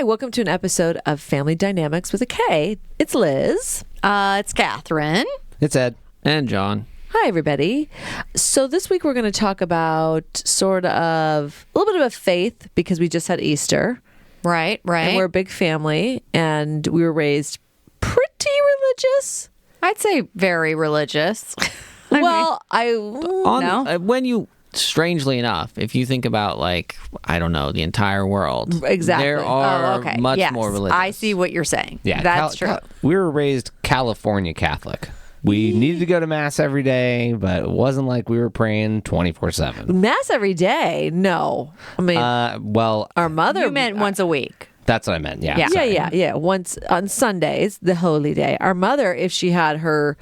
welcome to an episode of Family DynamiKs with a K. It's Liz. It's Katherine. It's Ed. And John. Hi, everybody. So this week we're going to talk about sort of a little bit of a faith because we just had Easter. Right. And we're a big family and we were raised pretty religious. I'd say very religious. When you, strangely enough, if you think about the entire world, exactly, there are much more religious. I see what you're saying. Yeah, that's true. We were raised California Catholic. We needed to go to Mass every day, but it wasn't like we were praying 24/7. Mass every day? No. I mean, our mother... You meant once a week. That's what I meant, yeah. Yeah. Once on Sundays, the holy day. Our mother, if she had her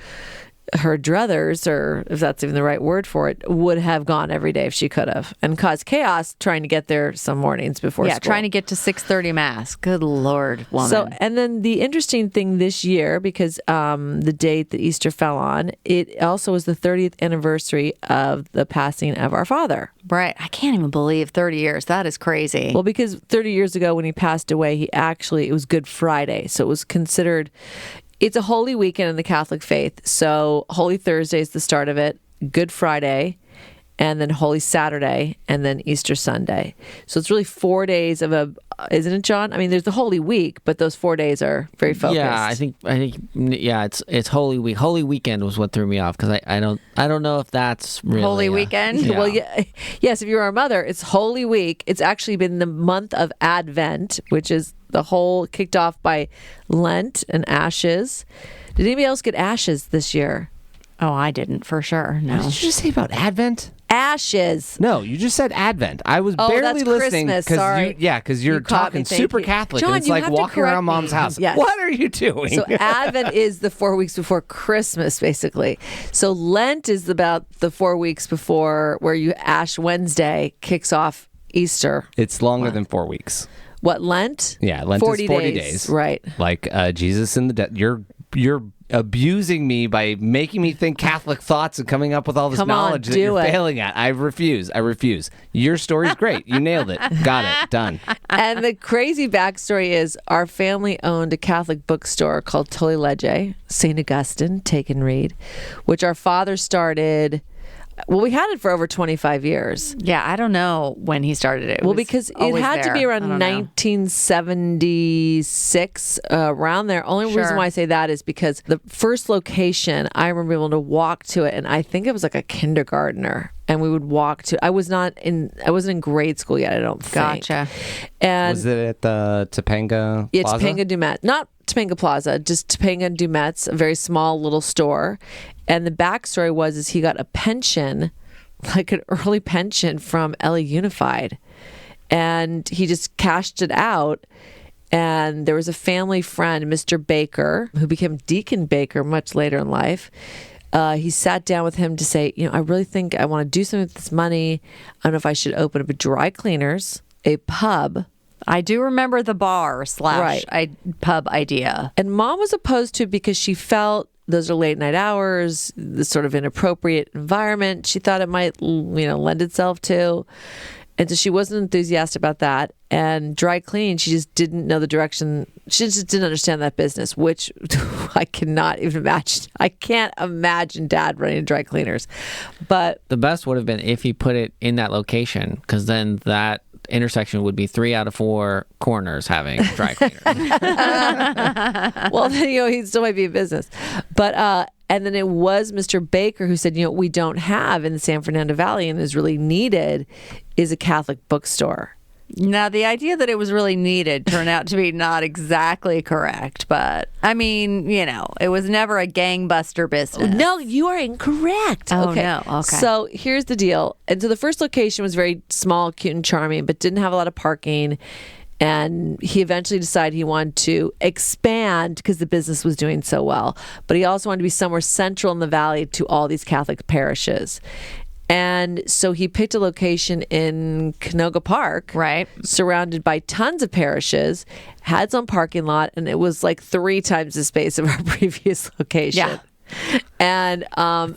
druthers, or if that's even the right word for it, would have gone every day if she could have, and caused chaos trying to get there some mornings before school. Trying to get to 6:30 Mass. Good Lord, woman. So, and then the interesting thing this year, because the date that Easter fell on, it also was the 30th anniversary of the passing of our father. Right. I can't even believe 30 years. That is crazy. Well, because 30 years ago when he passed away, it was Good Friday. So it was considered... It's a holy weekend in the Catholic faith. So Holy Thursday is the start of it, Good Friday, and then Holy Saturday, and then Easter Sunday. So it's really 4 days of isn't it, John? I mean, there's the Holy Week, but those 4 days are very focused. Yeah, I think, it's Holy Week. Holy Weekend was what threw me off because I don't know if that's really Holy Weekend. Yeah. Well, yes, if you're our mother, it's Holy Week. It's actually been the month of Advent, which is the whole kicked off by Lent and ashes. Did anybody else get ashes this year? Oh, I didn't, for sure. No. What did you just say about Advent? Ashes. No, you just said Advent. I was barely that's listening because you're caught talking me, super you. Catholic, John, and it's you like have to walking around correct Mom's me. house. Yes. What are you doing? So Advent is the 4 weeks before Christmas, basically. So Lent is about the 4 weeks before, where you Ash Wednesday kicks off Easter. It's longer than 4 weeks. What, Lent? Yeah, Lent is 40 days. Right. Like Jesus in the dead. You're abusing me by making me think Catholic thoughts and coming up with all this knowledge that you're failing at. I refuse. Your story's great. You nailed it. Got it. Done. And the crazy backstory is our family owned a Catholic bookstore called Toli Lege, St. Augustine, take and read, which our father started. Well, we had it for over 25 years. Yeah, I don't know when he started it. Because it had to be around 1976, around there. Only reason why I say that is because the first location, I remember being able to walk to it, and I think it was like a kindergartner. And we would walk to. I wasn't in grade school yet, I don't think. Gotcha. And was it at the Topanga Plaza? Yeah, Topanga Dumet. Not Topanga Plaza, just Topanga Dumet's, a very small little store. And the backstory was he got a pension, like an early pension from LA Unified. And he just cashed it out. And there was a family friend, Mr. Baker, who became Deacon Baker much later in life. He sat down with him to say, I really think I want to do something with this money. I don't know if I should open up a dry cleaners, a pub. I do remember the bar / pub idea. And Mom was opposed to it because she felt those are late night hours, the sort of inappropriate environment she thought it might, lend itself to. And so she wasn't enthusiastic about that. And dry cleaning, she just didn't know the direction. She just didn't understand that business, which I cannot even imagine. I can't imagine Dad running dry cleaners. But the best would have been if he put it in that location, because then that intersection would be 3 out of 4 corners having dry cleaners. Well, then, he still might be in business. But, and then it was Mr. Baker who said, we don't have in the San Fernando Valley and is really needed is a Catholic bookstore. Now, the idea that it was really needed turned out to be not exactly correct, but I mean, it was never a gangbuster business. No, you are incorrect. Oh, okay. no. Okay. So here's the deal. And so the first location was very small, cute, and charming, but didn't have a lot of parking. And he eventually decided he wanted to expand because the business was doing so well. But he also wanted to be somewhere central in the valley to all these Catholic parishes. And so he picked a location in Canoga Park, right, surrounded by tons of parishes, had its own parking lot, and it was like 3 times the space of our previous location. Yeah. And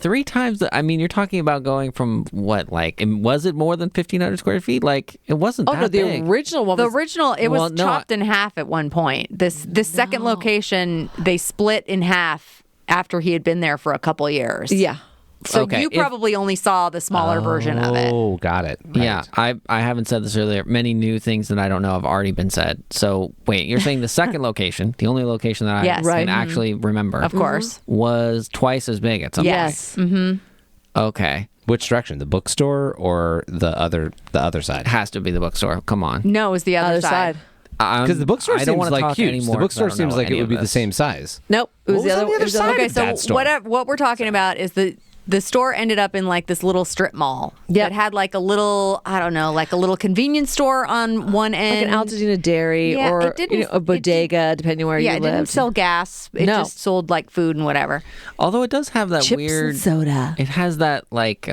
3 times. I mean, you're talking about going from what? Like, was it more than 1,500 square feet? Like, it wasn't. that the big. original one. The Was, original, it was Well, no, chopped in half at one point. This second location, they split in half after he had been there for a couple years. yeah. So Okay, you probably only saw the smaller version of it. Oh, got it. Right. Yeah, I haven't said this earlier. Many new things that I don't know have already been said. So wait, you're saying the second location, the only location that I Yes. can Right. actually remember, Of course. was twice as big at some Yes. point. Okay, Which direction? The bookstore or the other side? it has to be the bookstore. Come on, No, it was the other side. Because the bookstore I don't seems wanna like talk huge. anymore The bookstore 'cause I don't seems know like it any would of be the this. same size. Nope. It was What was the on other. the other it was the side? other- Okay, so that store? what we're talking about is the store ended up in like this little strip mall Yep. that had like a little, I don't know, like a little convenience store on one end. Like an Altadena dairy Yeah, or it didn't- a bodega, depending where Yeah, you it didn't lived. sell gas. It No. just sold like food and whatever. Although it does have that Chips weird and soda. It has that like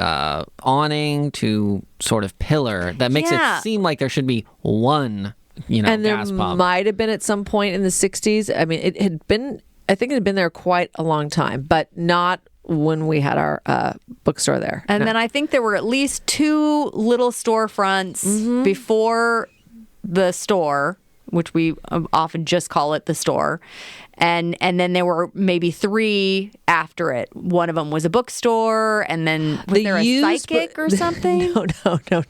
awning to sort of pillar that makes Yeah. it seem like there should be one, And there gas pump. might have been at some point in the 60s. I mean, it had been, I think it had been there quite a long time, but not when we had our bookstore there. And then I think there were at least 2 little storefronts before the store, which we often just call it the store. And then there were maybe 3 after it. One of them was a bookstore, and then was there a used psychic or something? No. I don't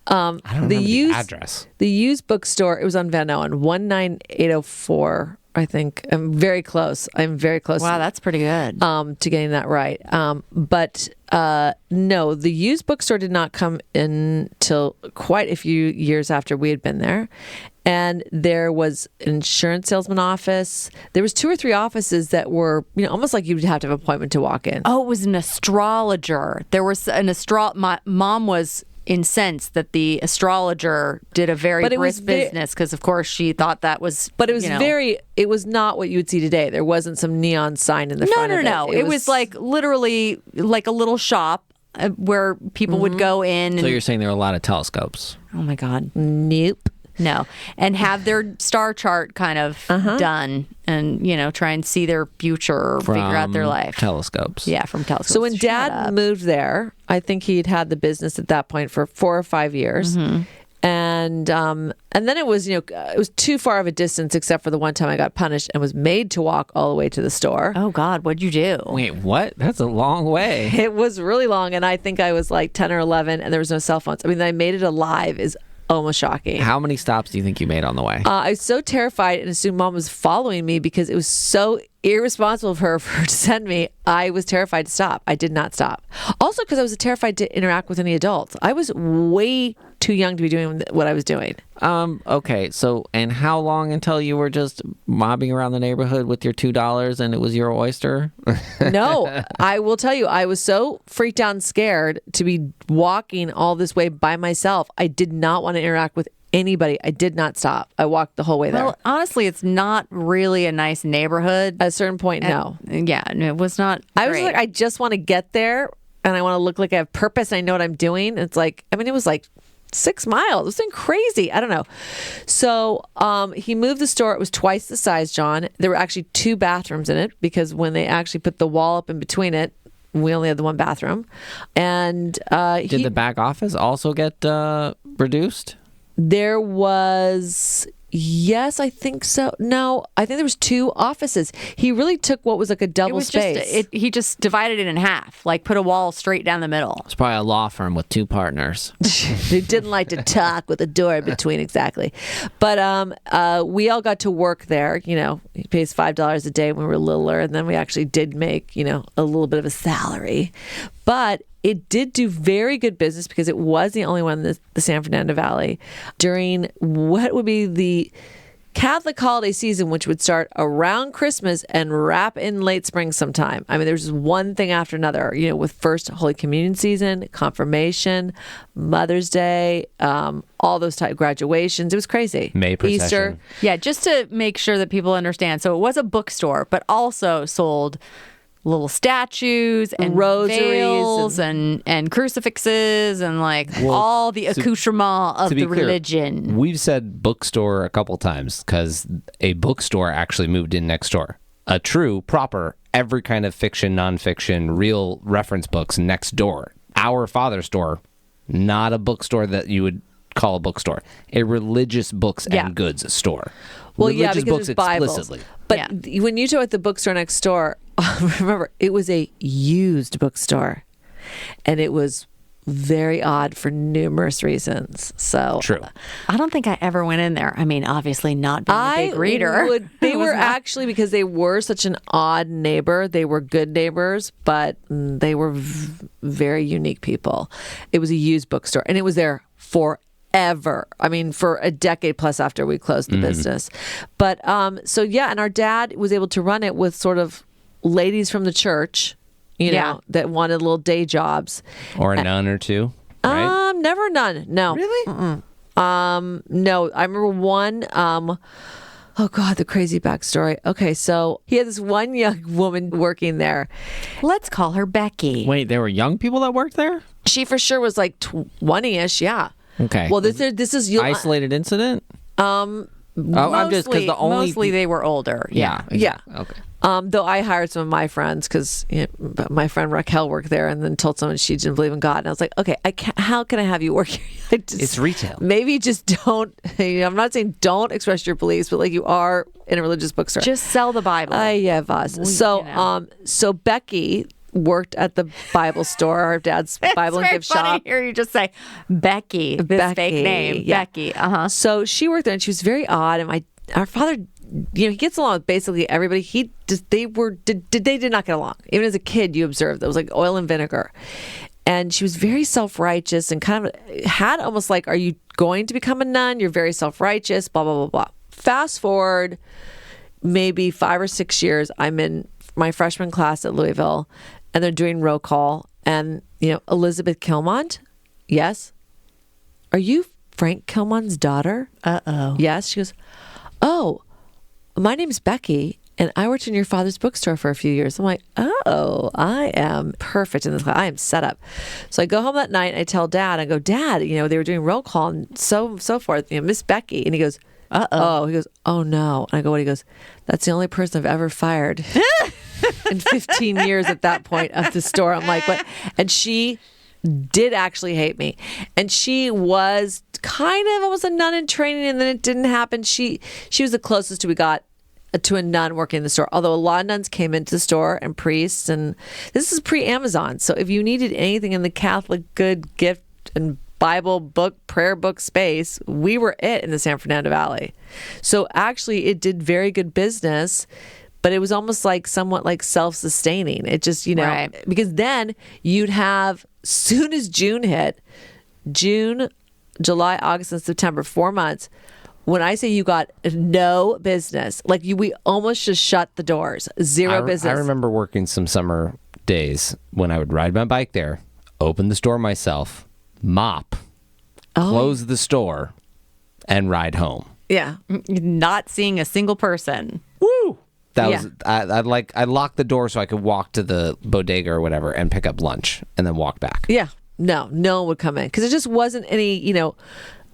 remember the address. The used bookstore, it was on Van Owen, 19804, I think. I'm very close. Wow, that's pretty good. to getting that right. But no, the used bookstore did not come in till quite a few years after we had been there. And there was an insurance salesman office. There was 2 or 3 offices that were, almost like you'd have to have an appointment to walk in. Oh, it was an astrologer. There was an My mom was incensed that the astrologer did a very But it was brisk business because, of course, she thought that was. But it was it was not what you would see today. There wasn't some neon sign in the front of it. No. It was like literally like a little shop where people would go in. So And, you're saying there are a lot of telescopes. oh my God. Nope. No. And have their star chart kind of done and, try and see their future or figure out their From life. telescopes. Yeah, from telescopes. So when Shut Dad up. moved there, I think he'd had the business at that point for 4 or 5 years. And then it was, it was too far of a distance, except for the one time I got punished and was made to walk all the way to the store. Oh, God, what'd you do? Wait, what? That's a long way. It was really long, and I think I was like 10 or 11, and there was no cell phones. I mean, that I made it alive is almost shocking. How many stops do you think you made on the way? I was so terrified and assumed Mom was following me because it was so irresponsible of her for her to send me. I was terrified to stop. I did not stop. Also because I was terrified to interact with any adults. I was way too young to be doing what I was doing. Okay, so and how long until you were just mobbing around the neighborhood with your $2 and it was your oyster? No, I will tell you, I was so freaked out and scared to be walking all this way by myself. I did not want to interact with anybody. I did not stop. I walked the whole way there. Well, honestly, it's not really a nice neighborhood. At a certain point, no. Yeah, it was not. I was great. like, I just want to get there and I want to look like I have purpose. And I know what I'm doing. And it's like, I mean, it was like 6 miles. It was been crazy. I don't know. So he moved the store. It was twice the size, John. There were actually 2 bathrooms in it because when they actually put the wall up in between it, we only had the 1 bathroom. And Did the back office also get reduced? there was, yes, I think so. No, I think there was 2 offices. He really took what was like a it double was space. he just divided it in half, like put a wall straight down the middle. It's probably a law firm with 2 partners. They didn't like to talk with a door in between, exactly. But we all got to work there. He pays $5 a day when we were littler, and then we actually did make, a little bit of a salary. But it did do very good business because it was the only one in the San Fernando Valley during what would be the Catholic holiday season, which would start around Christmas and wrap in late spring sometime. I mean, there's just one thing after another, with first Holy Communion season, confirmation, Mother's Day, all those type graduations. It was crazy. May procession. Easter. Yeah, just to make sure that people understand. So it was a bookstore, but also sold little statues and Rosaries veils and crucifixes and all the accoutrement of To be the clear, religion. We've said bookstore a couple times because a bookstore actually moved in next door. A true, proper, every kind of fiction, nonfiction, real reference books next door. Our Father's store, not a bookstore that you would call a bookstore, a religious books and goods store. Well, religious because books it's Bibles. explicitly. But when you talk about the bookstore next door, remember, it was a used bookstore. And it was very odd for numerous reasons. So True. I don't think I ever went in there. I mean, obviously not being a big reader. They were actually, because they were such an odd neighbor, they were good neighbors, but they were very unique people. It was a used bookstore, and it was there forever. I mean, for a decade plus after we closed the business. But so yeah, and our dad was able to run it with sort of ladies from the church, you know, that wanted little day jobs. Or a nun or two, right? Never none. No. Really? No. I remember one, oh God, the crazy backstory. Okay, so he had this one young woman working there. Let's call her Becky. Wait, there were young people that worked there? She for sure was like 20-ish, yeah. Okay. Well, this is Isolated incident? I'm just because the only mostly they were older. Yeah. Okay. Though I hired some of my friends because my friend Raquel worked there, and then told someone she didn't believe in God, and I was like, okay, how can I have you work here? It's retail. Maybe just don't. I'm not saying don't express your beliefs, but like you are in a religious bookstore, Just sell the Bible. yeah, Voss. So Becky worked at the Bible store, our dad's Bible and gift It's very funny shop. to hear you just say Becky, this fake name, yeah. Becky. So she worked there, and she was very odd. And our father, he gets along with basically everybody. They did not get along. Even as a kid, you observed it was like oil and vinegar. And she was very self-righteous and kind of had almost like, are you going to become a nun? You're very self-righteous, blah, blah, blah, blah. Fast forward maybe 5 or 6 years, I'm in my freshman class at Louisville, and they're doing roll call. And, Elizabeth Killmond, yes. Are you Frank Killmond's daughter? Uh-oh. Yes. She goes, oh, my name's Becky, and I worked in your father's bookstore for a few years. I'm like, oh, I am perfect in this class. I am set up. So I go home that night, and I tell Dad, I go, Dad, they were doing roll call and so forth, Miss Becky. And he goes, uh-oh. He goes, oh, no. And I go, what? He goes, that's the only person I've ever fired in 15 years at that point of the store. I'm like, what? And she did actually hate me. And she was kind of almost a nun in training, and then it didn't happen. She was the closest we got to a nun working in the store, although a lot of nuns came into the store and priests, and this is pre-Amazon. So if you needed anything in the Catholic good gift and Bible book, prayer book space, we were it in the San Fernando Valley. So actually it did very good business, but it was almost like somewhat like self-sustaining. It just, Right. because then you'd have, soon as June hit, June, July, August, and September, 4 months. When I say you got no business, we almost just shut the doors, zero business. I remember working some summer days when I would ride my bike there, open the store myself, mop, close the store, and ride home. Yeah. Not seeing a single person. Woo! That was I locked the door so I could walk to the bodega or whatever and pick up lunch and then walk back. Yeah. No one would come in because it just wasn't any,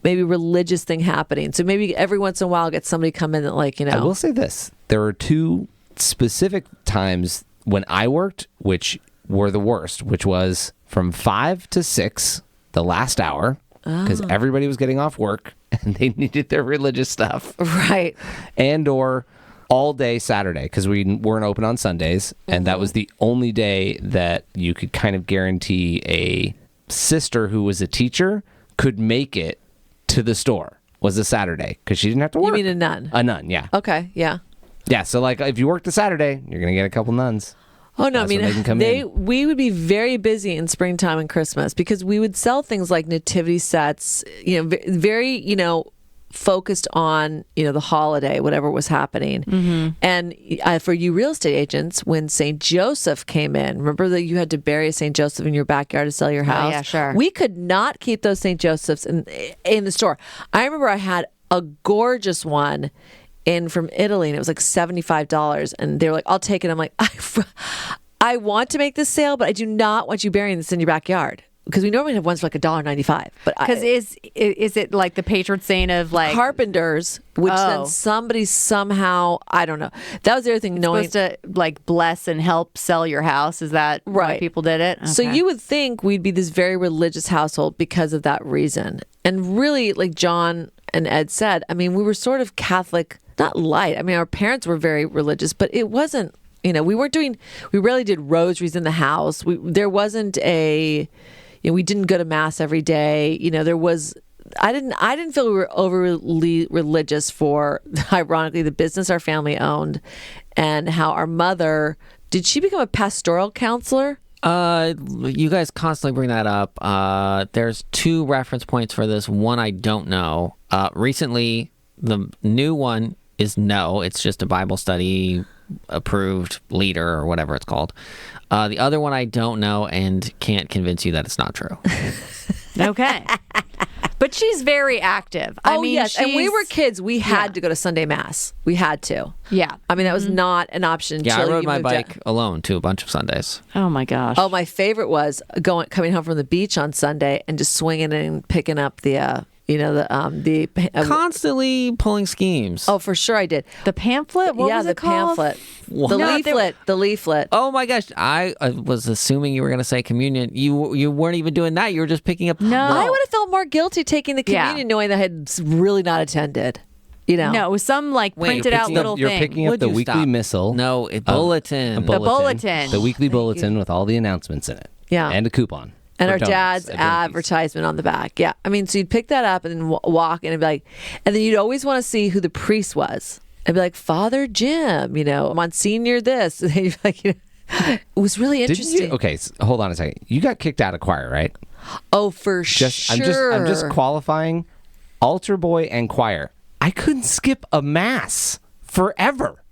maybe religious thing happening. So maybe every once in a while get somebody come in that I will say this. There were 2 specific times when I worked which were the worst, which was from 5 to 6, the last hour, because everybody was getting off work and they needed their religious stuff. Right. And or all day Saturday, because we weren't open on Sundays. And that was the only day that you could kind of guarantee a sister who was a teacher could make it to the store, was a Saturday, because she didn't have to work. You mean a nun? A nun, yeah. Okay, yeah. Yeah, so if you worked a Saturday, you're going to get a couple nuns. Oh, no, That's when they can come in. We would be very busy in springtime and Christmas because we would sell things like nativity sets, very, focused on, the holiday, whatever was happening. Mm-hmm. And for you real estate agents, when St. Joseph came in, remember that you had to bury a St. Joseph in your backyard to sell your house? Oh, yeah, sure. We could not keep those St. Josephs in the store. I remember I had a gorgeous one in from Italy, and it was like $75, and they were like, I'll take it. I'm like, I want to make this sale, but I do not want you burying this in your backyard. because we normally have ones for like $1.95, but Because is it like the patron saint of like carpenters, which then somebody somehow, I don't know. That was the other thing. supposed to like bless and help sell your house? Is that why Right. people did it? So Okay. you would think we'd be this very religious household because of that reason. And really, like John and Ed said, I mean, we were sort of Catholic, not light. I mean, our parents were very religious, but it wasn't, we rarely did rosaries in the house. There wasn't we didn't go to mass every day. I didn't feel we were overly religious for, ironically, the business our family owned and how our mother, did she become a pastoral counselor? You guys constantly bring that up. There's 2 reference points for this. One I don't know. Recently, the new one is no. It's just a Bible study approved leader or whatever it's called. The other one I don't know and can't convince you that it's not true. Okay. But she's very active. I mean, yes. And we she's- were kids. We had to go to Sunday Mass. We had to. Yeah. I mean, that was not an option. Yeah, I until rode you my moved bike out. alone to a bunch of Sundays. Oh my gosh. Oh, my favorite was coming home from the beach on Sunday and just swinging and picking up the Constantly pulling schemes. Oh, for sure I did. The pamphlet? What was the it called? pamphlet. What? The No, leaflet. The leaflet. Oh my gosh! I was assuming you were going to say communion. You weren't even doing that. You were just picking up. No. I would have felt more guilty taking the Yeah. communion knowing that I had really not attended. No, it was some like printed out little You're thing. picking up Would the you weekly stop? missile. No, bulletin. The bulletin. The weekly bulletin with all the announcements in it. Yeah. And a coupon. And for our donuts dad's at Donkeys. advertisement on the back. Yeah. I mean, so you'd pick that up and then walk in and be like, and then you'd always want to see who the priest was. And be like, Father Jim, Monsignor this. And you'd be like, it was really Didn't interesting. you? Okay, hold on a second. You got kicked out of choir, right? Oh, for sure. I'm just qualifying altar boy and choir. I couldn't skip a mass forever.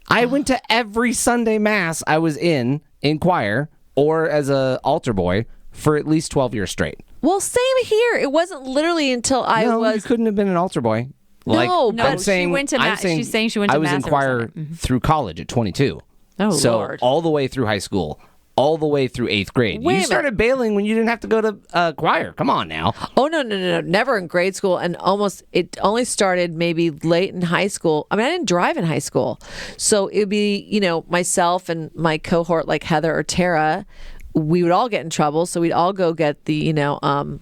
I went to every Sunday mass I was in choir or as a altar boy for at least 12 years straight. Well, same here. It wasn't literally until I No, you was. couldn't have been an altar boy. No, but I'm saying, she went to I'm mass. saying She's saying she went to I was in mass every choir Sunday. through college at 22. Oh, so Lord. all the way through high school, all the way through 8th grade. Wait a You minute. started bailing when you didn't have to go to choir. Come on now. Oh, no. Never in grade school. And it only started maybe late in high school. I mean, I didn't drive in high school. So it would be, myself and my cohort like Heather or Tara. We would all get in trouble, so we'd all go get the,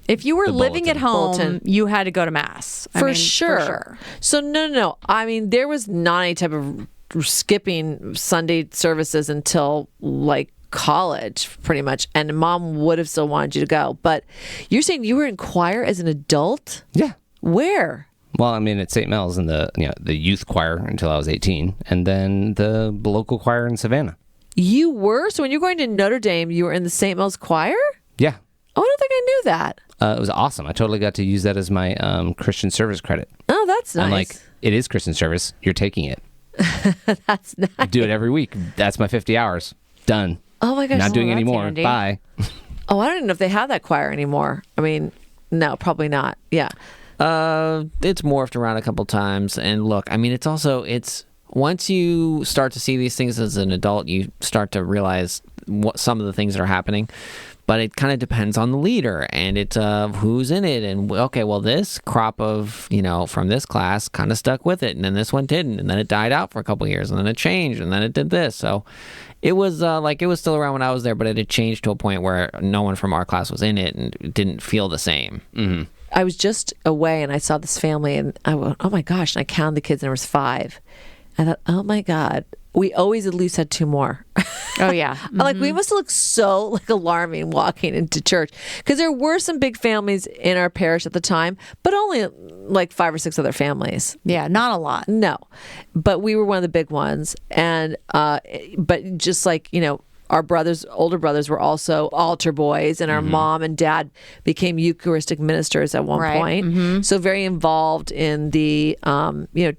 If you were The living at home, bulletin. you had to go to mass. For sure. So no. I mean, there was not any type of skipping Sunday services until like college, pretty much. And Mom would have still wanted you to go. But you're saying you were in choir as an adult? Yeah. Where? Well, I mean, at St. Mel's in the youth choir until I was 18, and then the local choir in Savannah. You were? So when you were going to Notre Dame, you were in the St. Mel's choir? Yeah. Oh, I don't think I knew that. It was awesome. I totally got to use that as my Christian service credit. Oh, that's nice. I'm like, it is Christian service. You're taking it. That's nice. I do it every week. That's my 50 hours. Done. Oh my gosh. Not doing that's any more. handy. Bye. Oh, I don't even know if they have that choir anymore. I mean, no, probably not. Yeah. It's morphed around a couple times, and look, I mean, it's once you start to see these things as an adult, you start to realize what some of the things that are happening. But it kind of depends on the leader, and it's who's in it. And okay, well, this crop of from this class kind of stuck with it, and then this one didn't, and then it died out for a couple of years, and then it changed, and then it did this. So it was it was still around when I was there, but it had changed to a point where no one from our class was in it, and it didn't feel the same. Mm-hmm. I was just away and I saw this family and I went, oh my gosh. And I counted the kids and there was 5. I thought, oh my God, we always at least had 2 more. Oh, yeah. I'm like, we must look so like alarming walking into church because there were some big families in our parish at the time, but only like 5 or 6 other families. Yeah, not a lot. No, but we were one of the big ones. And, but just like, our older brothers were also altar boys, and our mom and dad became Eucharistic ministers at one Right. point. So very involved in the,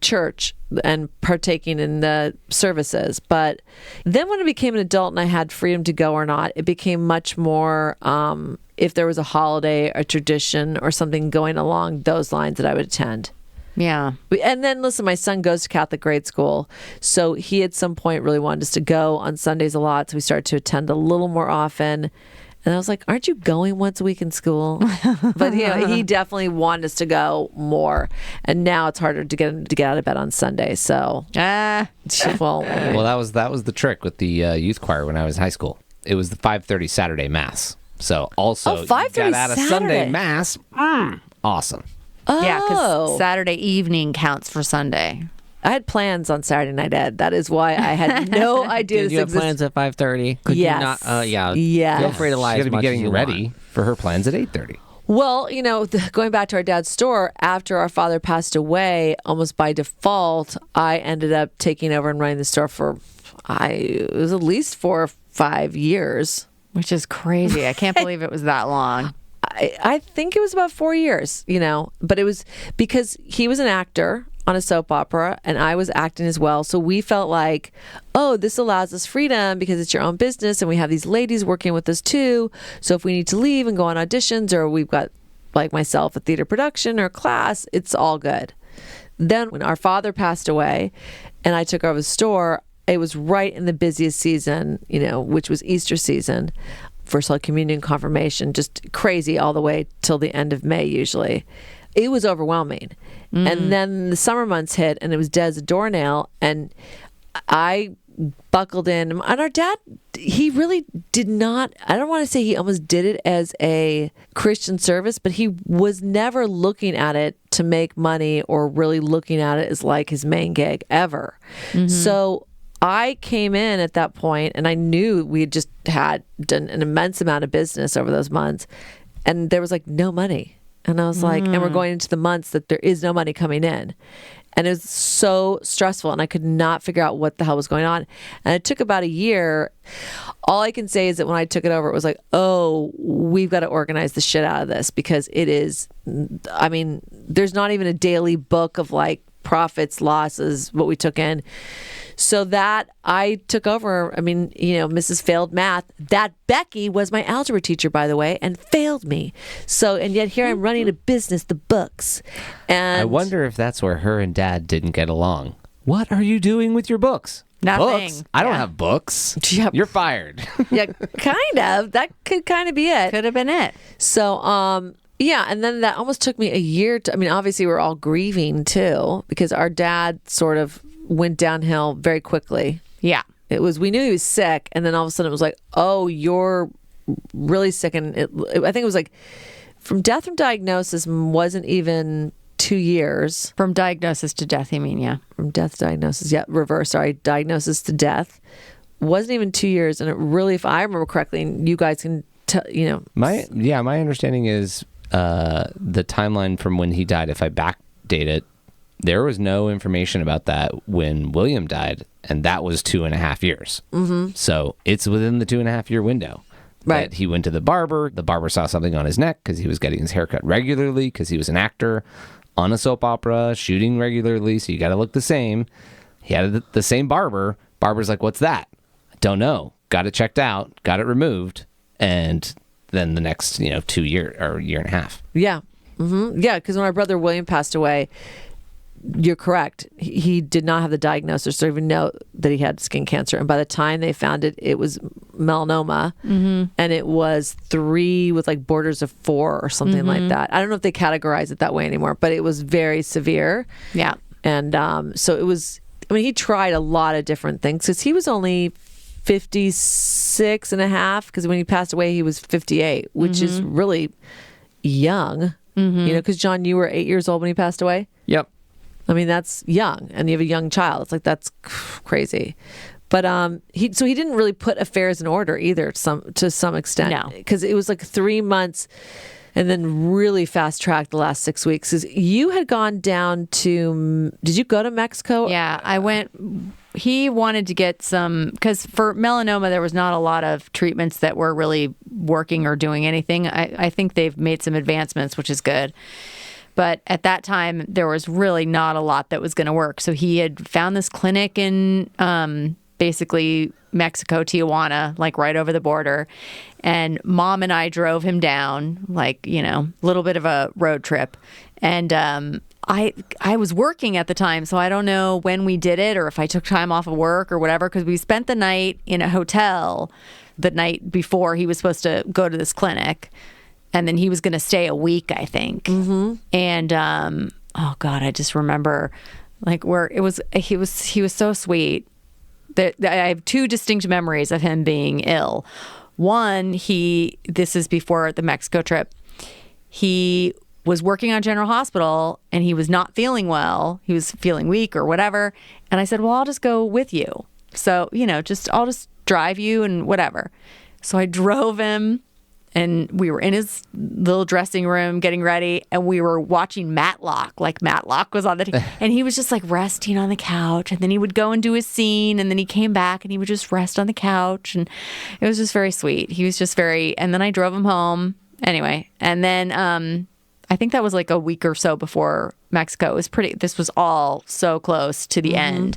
church and partaking in the services. But then when I became an adult and I had freedom to go or not, it became much more, if there was a holiday, a tradition, or something going along those lines that I would attend. Yeah. And then, listen, my son goes to Catholic grade school. So he at some point really wanted us to go on Sundays a lot. So we started to attend a little more often. And I was like, aren't you going once a week in school? But he definitely wanted us to go more. And now it's harder to get him to get out of bed on Sunday. So, well, that was the trick with the youth choir when I was in high school. It was the 5:30 Saturday mass. So also, 5:30 got out of Saturday. Sunday mass. Awesome. Yeah, because Saturday evening counts for Sunday. I had plans on Saturday Night Ed. That is why I had no idea Did this you have existed. plans at 5:30? Could Yes. you not? Yeah. Yes. Feel free to lie She's as got to much be as getting you ready want. for her plans at 8:30. Well, going back to our dad's store, after our father passed away, almost by default, I ended up taking over and running the store for, it was at least 4 or 5 years. Which is crazy. I can't believe it was that long. I think it was about 4 years, but it was because he was an actor on a soap opera and I was acting as well. So we felt like, oh, this allows us freedom because it's your own business and we have these ladies working with us too. So if we need to leave and go on auditions, or we've got, like myself, a theater production or class, it's all good. Then when our father passed away and I took over the store, it was right in the busiest season, which was Easter season. First all communion, confirmation, just crazy all the way till the end of May usually. It was overwhelming. And then the summer months hit and it was dead as a doornail, and I buckled in. And our dad, he really did not, I don't want to say he almost did it as a Christian service, but he was never looking at it to make money or really looking at it as like his main gig ever. So I came in at that point and I knew we had just had done an immense amount of business over those months, and there was like no money. And I was like, and we're going into the months that there is no money coming in. And it was so stressful and I could not figure out what the hell was going on. And it took about a year. All I can say is that when I took it over, it was like, oh, we've got to organize the shit out of this, because it is, there's not even a daily book of like profits, losses, what we took in. So that I took over. Mrs. Failed Math. That Becky was my algebra teacher, by the way, and failed me. So, and yet here I'm running a business, the books. And I wonder if that's where her and Dad didn't get along. What are you doing with your books? Nothing. Books? I don't have books. Yep. You're fired. Yeah, kind of. That could kind of be it. Could have been it. So, yeah, and then that almost took me a year obviously we're all grieving too, because our dad sort of went downhill very quickly. Yeah. We knew he was sick, and then all of a sudden it was like, oh, you're really sick. And I think it was like from death from diagnosis wasn't even 2 years. From diagnosis to death, you mean, yeah. From death to diagnosis, yeah, reverse, sorry, diagnosis to death. Wasn't even 2 years, and it really, if I remember correctly, and you guys can tell, My understanding is the timeline from when he died, if I backdate it, there was no information about that when William died, and that was 2.5 years. So it's within the 2.5 year window. Right. That he went to the barber saw something on his neck because he was getting his haircut regularly, because he was an actor on a soap opera, shooting regularly, so you got to look the same. He had the same barber. Barber's like, what's that? Don't know. Got it checked out, got it removed, and then the next 2 year or year and a half. Yeah. Yeah, because when our brother William passed away, you're correct. He did not have the diagnosis or even know that he had skin cancer. And by the time they found it, it was melanoma. And it was 3 with like borders of 4 or something like that. I don't know if they categorize it that way anymore, but it was very severe. Yeah. And so it was, he tried a lot of different things, because he was only 56 and a half, because when he passed away, he was 58, which is really young. Because John, you were 8 years old when he passed away. Yep. That's young, and you have a young child. It's like, that's crazy. But he didn't really put affairs in order either, to some extent. No, because it was like 3 months, and then really fast tracked the last 6 weeks. 'Cause you had gone down to, did you go to Mexico? Yeah, I went. He wanted to get some, because for melanoma there was not a lot of treatments that were really working or doing anything. I think they've made some advancements, which is good. But at that time, there was really not a lot that was going to work. So he had found this clinic in basically Mexico, Tijuana, like right over the border. And Mom and I drove him down, like, a little bit of a road trip. And I was working at the time, so I don't know when we did it or if I took time off of work or whatever, because we spent the night in a hotel the night before he was supposed to go to this clinic, and then he was going to stay a week, I think. Mm-hmm. And oh God, I just remember like where it was. He was so sweet. I have two distinct memories of him being ill. One, this is before the Mexico trip. He was working on General Hospital and he was not feeling well. He was feeling weak or whatever. And I said, well, I'll just go with you. So, I'll just drive you and whatever. So I drove him and we were in his little dressing room getting ready and we were watching Matlock. Like Matlock was on and he was just like resting on the couch, and then he would go and do his scene, and then he came back and he would just rest on the couch, and it was just very sweet. He was just and then I drove him home anyway. And then, I think that was like a week or so before Mexico. This was all so close to the end.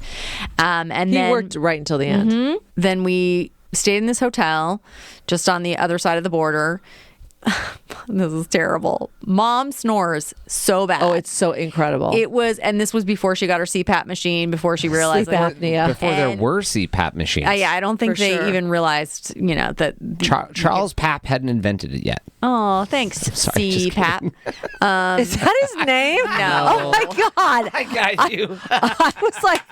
And then worked right until the end. Mm-hmm, then we stayed in this hotel just on the other side of the border. This is terrible. Mom snores so bad. Oh, it's so incredible. It was, and this was before she got her CPAP machine, before she realized sleep apnea. Before there were CPAP machines. Yeah, I don't think For they sure. even realized, that. Charles Papp hadn't invented it yet. Oh, thanks, Sorry, just CPAP. Is that his name? No. Oh my God. I got you. I was like,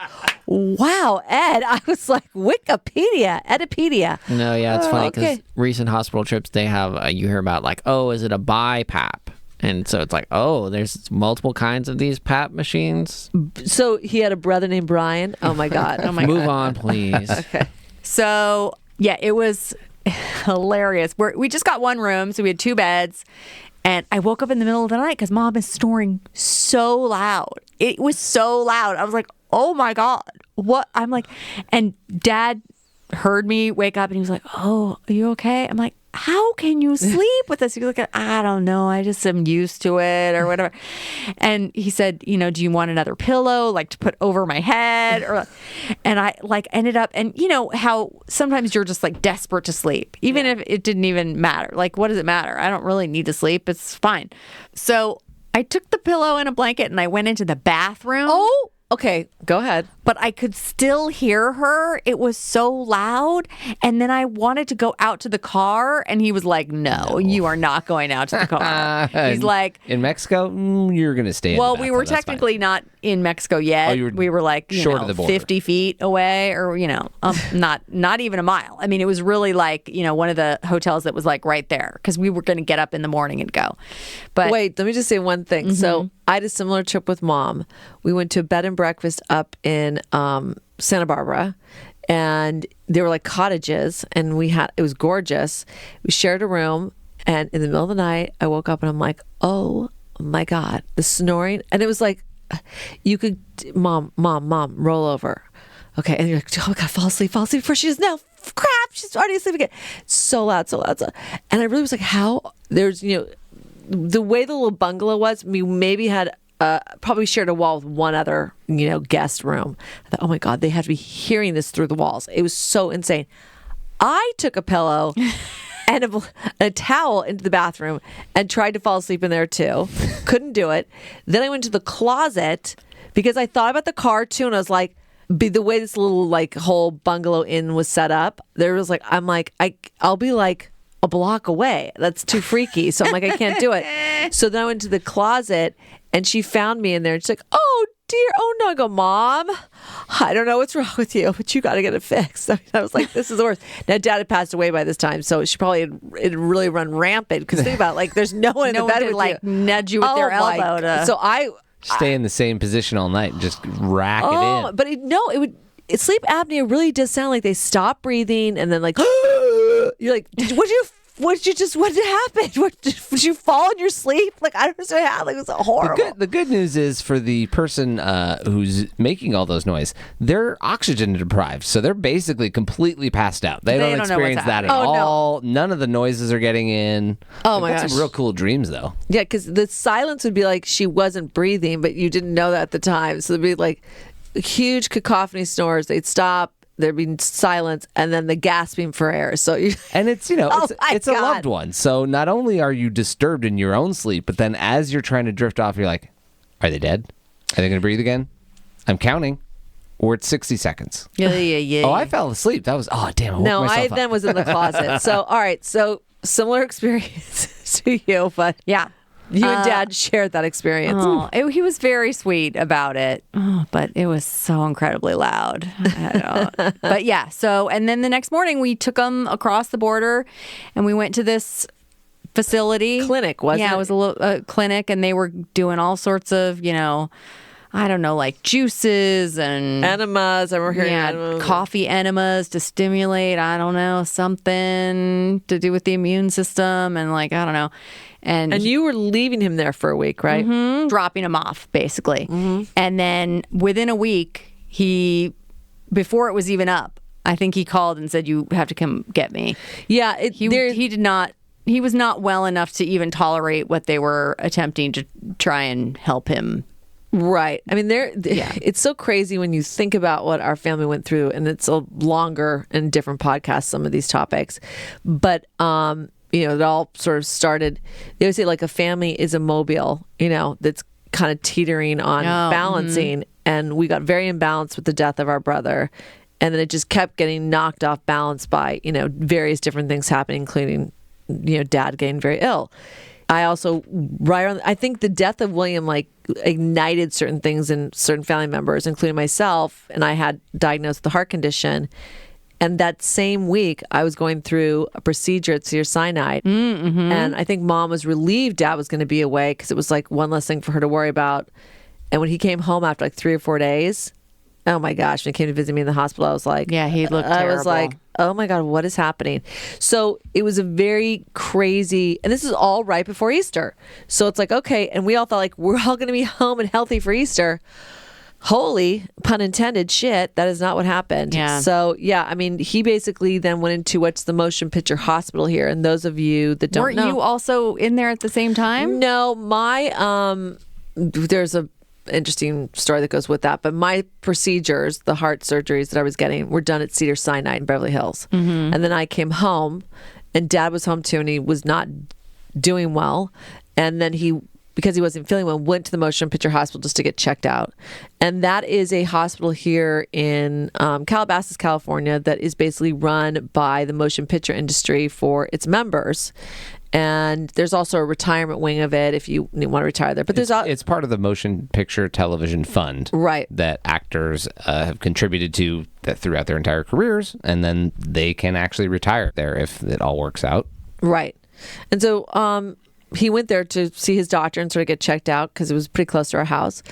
wow, Ed. I was like, Wikipedia, Edipedia. No, yeah, it's funny because okay. recent hospital trips, they have, you hear about like, oh, is it a BiPAP? And so it's like, oh, there's multiple kinds of these PAP machines. So he had a brother named Brian. Oh my God. Oh my Move God. on, please. Okay. So, yeah, it was hilarious. We just got one room, so we had two beds. And I woke up in the middle of the night because Mom is snoring so loud. It was so loud. I was like, oh my God, what? I'm like, and Dad heard me wake up and he was like, oh, are you okay? I'm like, how can you sleep with us? He was like, I don't know. I just am used to it or whatever. And he said, do you want another pillow like to put over my head? And I like ended up, and how sometimes you're just like desperate to sleep, even if it didn't even matter. Like, what does it matter? I don't really need to sleep. It's fine. So I took the pillow and a blanket and I went into the bathroom. Oh, okay. Go ahead. But I could still hear her. It was so loud. And then I wanted to go out to the car. And he was like, no, you are not going out to the car. He's like, in Mexico, you're going to stay in the well, we were bathroom, that's technically fine. not in Mexico yet. We were like, short of the border. 50 feet away or, not even a mile. I mean, it was really like, one of the hotels that was like right there because we were going to get up in the morning and go. But wait, let me just say one thing. So I had a similar trip with Mom. We went to a bed and breakfast up in Santa Barbara, and they were like cottages, and it was gorgeous. We shared a room, and in the middle of the night, I woke up and I'm like, oh my God, the snoring. And it was like, you could, mom, roll over. Okay. And you're like, oh God, fall asleep before she does. No, crap, she's already asleep again. So loud. And I really was like, how there's, the way the little bungalow was, we maybe had probably shared a wall with one other, guest room. I thought, oh my God, they have to be hearing this through the walls. It was so insane. I took a pillow and a towel into the bathroom and tried to fall asleep in there too. Couldn't do it. Then I went to the closet because I thought about the car too, and I was like, the way this little like whole bungalow inn was set up, there was like, I'm like, I'll be like a block away. That's too freaky. So I'm like, I can't do it. So then I went to the closet and she found me in there and she's like, oh dear, oh no. I go, Mom, I don't know what's wrong with you, but you got to get it fixed. I mean, I was like, this is the worst. Now Dad had passed away by this time, so she probably had really run rampant because think about it, like there's no one in the bed with like you. nudge you with their elbow to... So I stay in the same position all night and just rack it in. But sleep apnea really does sound like they stop breathing and then like you're like, what did happen? Did you fall in your sleep? Like, I don't understand how. Like, it was horrible. The good news is for the person who's making all those noise, they're oxygen deprived, so they're basically completely passed out. They don't experience that at all. No. None of the noises are getting in. Oh my gosh, some real cool dreams though. Yeah, because the silence would be like she wasn't breathing, but you didn't know that at the time. So it'd be like huge cacophony snores. They'd stop. There'd be silence, and then the gasping for air. So and it's it's a loved one. So not only are you disturbed in your own sleep, but then as you're trying to drift off, you're like, are they dead? Are they going to breathe again? I'm counting. or it's 60 seconds. Yeah. Oh, I fell asleep. That was, oh, damn. No, woke I myself up. then was in the closet. So, all right. So, similar experience to you, but Yeah. you and Dad shared that experience. He was very sweet about it, but it was so incredibly loud. But yeah, so, and then the next morning we took them across the border and we went to this facility. Clinic, wasn't it? Yeah, it was a clinic, and they were doing all sorts of, I don't know, like juices and Enemas. I remember hearing enemas. coffee enemas to stimulate, I don't know, something to do with the immune system, and I don't know. And you were leaving him there for a week, right? dropping him off, basically. And then within a week, before it was even up, I think he called and said, "You have to come get me." Yeah. He was not well enough to even tolerate what they were attempting to try and help him. Right. I mean, it's so crazy when you think about what our family went through, and it's a longer and different podcast, some of these topics. But, it all sort of started, they would say like a family is a mobile, that's kind of teetering on balancing. And we got very imbalanced with the death of our brother. And then it just kept getting knocked off balance by, various different things happening, including, Dad getting very ill. I also, I think the death of William, ignited certain things in certain family members, including myself, and I had diagnosed with a heart condition. And that same week, I was going through a procedure at Cedars-Sinai. And I think Mom was relieved Dad was going to be away because it was one less thing for her to worry about. And when he came home after 3 or 4 days, oh my gosh, when he came to visit me in the hospital, I was like, yeah, he looked terrible. I was like, oh my God, what is happening? So it was a very crazy, and this is all right before Easter. So it's okay. And we all thought we're all going to be home and healthy for Easter. Holy, pun intended, shit, that is not what happened. Yeah. So, yeah, I mean, he basically then went into what's the motion picture hospital here. And those of you that don't know. Weren't you also in there at the same time? No, there's a interesting story that goes with that. But my procedures, the heart surgeries that I was getting, were done at Cedars-Sinai in Beverly Hills. And then I came home, and Dad was home too, and he was not doing well. And then because he wasn't feeling well, went to the motion picture hospital just to get checked out. And that is a hospital here in Calabasas, California, that is basically run by the motion picture industry for its members. And there's also a retirement wing of it if you want to retire there. But it's part of the Motion Picture Television Fund, right? That actors have contributed to that throughout their entire careers, and then they can actually retire there if it all works out. Right. And so he went there to see his doctor and sort of get checked out because it was pretty close to our house.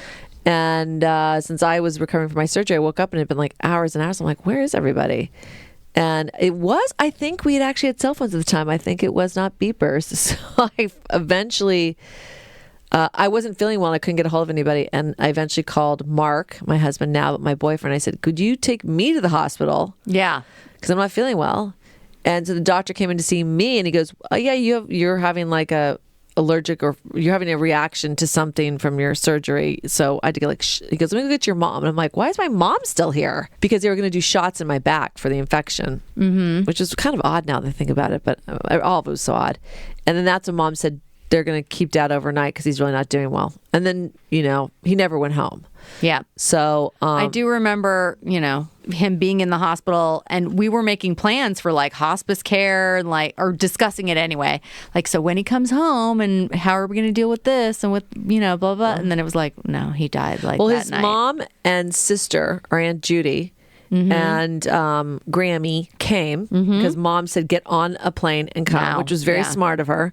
And since I was recovering from my surgery, I woke up and it had been hours and hours. I'm like, where is everybody? And I think we had actually had cell phones at the time. I think it was not beepers. So I eventually, I wasn't feeling well. I couldn't get a hold of anybody. And I eventually called Mark, my husband now, but my boyfriend. I said, could you take me to the hospital? Yeah. Because I'm not feeling well. And so the doctor came in to see me and he goes, oh yeah, you're having a allergic, or you're having a reaction to something from your surgery. So I had to get he goes, let me go get your mom. And I'm like, why is my mom still here? Because they were going to do shots in my back for the infection, which is kind of odd now that I think about it, but all of it was so odd. And then that's when Mom said they're going to keep Dad overnight because he's really not doing well. And then, he never went home. Yeah. So I do remember, him being in the hospital, and we were making plans for hospice care and or discussing it anyway. So when he comes home, and how are we going to deal with this and with, blah, blah. And then it was no, he died well, that his night. Mom and sister, our Aunt Judy, and Grammy came because Mom said, get on a plane and come, which was very smart of her.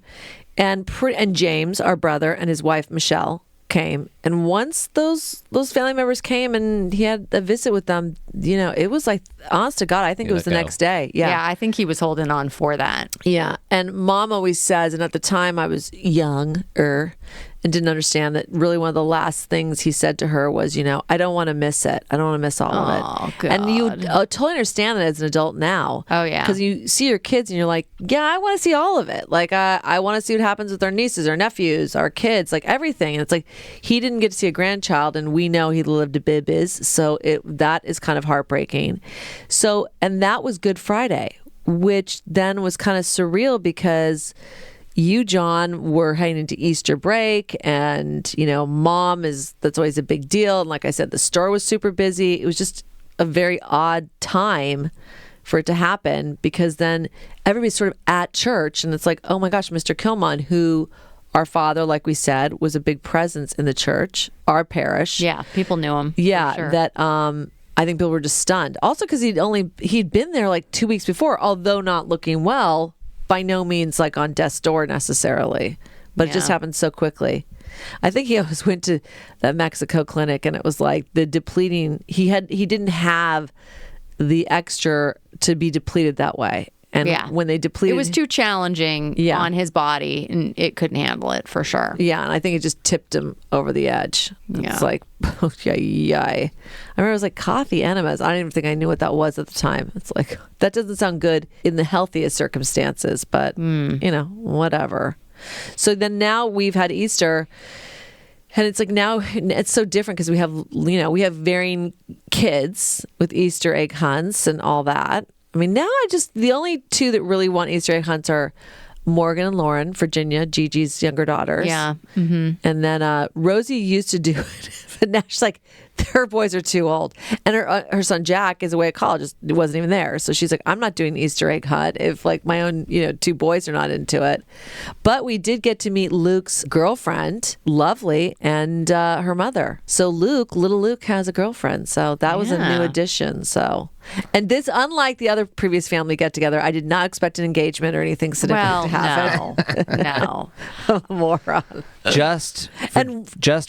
And James, our brother, and his wife, Michelle, came. And once those family members came and he had a visit with them, it was honest to God, I think it was the next day. Yeah, I think he was holding on for that. Yeah. And Mom always says, and at the time I was younger and didn't understand that really one of the last things he said to her was, I don't want to miss it. I don't want to miss all of it. Oh, God. And you totally understand that as an adult now. Oh, yeah. Because you see your kids and you're like, yeah, I want to see all of it. I want to see what happens with our nieces, our nephews, our kids, everything. And it's he didn't get to see a grandchild, and we know he lived a bib-is. So that is kind of heartbreaking. So, and that was Good Friday, which then was kind of surreal because you, John, were heading into Easter break, and Mom that's always a big deal. And like I said, the store was super busy. It was just a very odd time for it to happen, because then everybody's sort of at church, and it's like, oh my gosh, Mr. Killmond, who our father, like we said, was a big presence in the church, our parish. Yeah, people knew him. Yeah, sure. that I think people were just stunned. Also, because he'd been there like 2 weeks before, although not looking well. By no means like on death's door necessarily, but it just happened so quickly. I think he always went to that Mexico clinic, and it was like the depleting. He didn't have the extra to be depleted that way. And when they depleted, it was too challenging on his body, and it couldn't handle it for sure. Yeah, and I think it just tipped him over the edge. It's like, oh, yay. I remember it was like coffee enemas. I don't even think I knew what that was at the time. It's like, that doesn't sound good in the healthiest circumstances, but whatever. So then now we've had Easter, and it's like now it's so different because we have varying kids with Easter egg hunts and all that. I mean, now the only two that really want Easter egg hunts are Morgan and Lauren, Virginia, Gigi's younger daughters. Yeah. Mm-hmm. And then Rosie used to do it, but now she's like, her boys are too old. And her son Jack is away at college, just wasn't even there. So she's like, I'm not doing Easter egg hunt if like my own, two boys are not into it. But we did get to meet Luke's girlfriend, Lovely, and her mother. So little Luke has a girlfriend. So that was a new addition. So, and this, unlike the other previous family get together, I did not expect an engagement or anything significant to happen. No. Moron. Just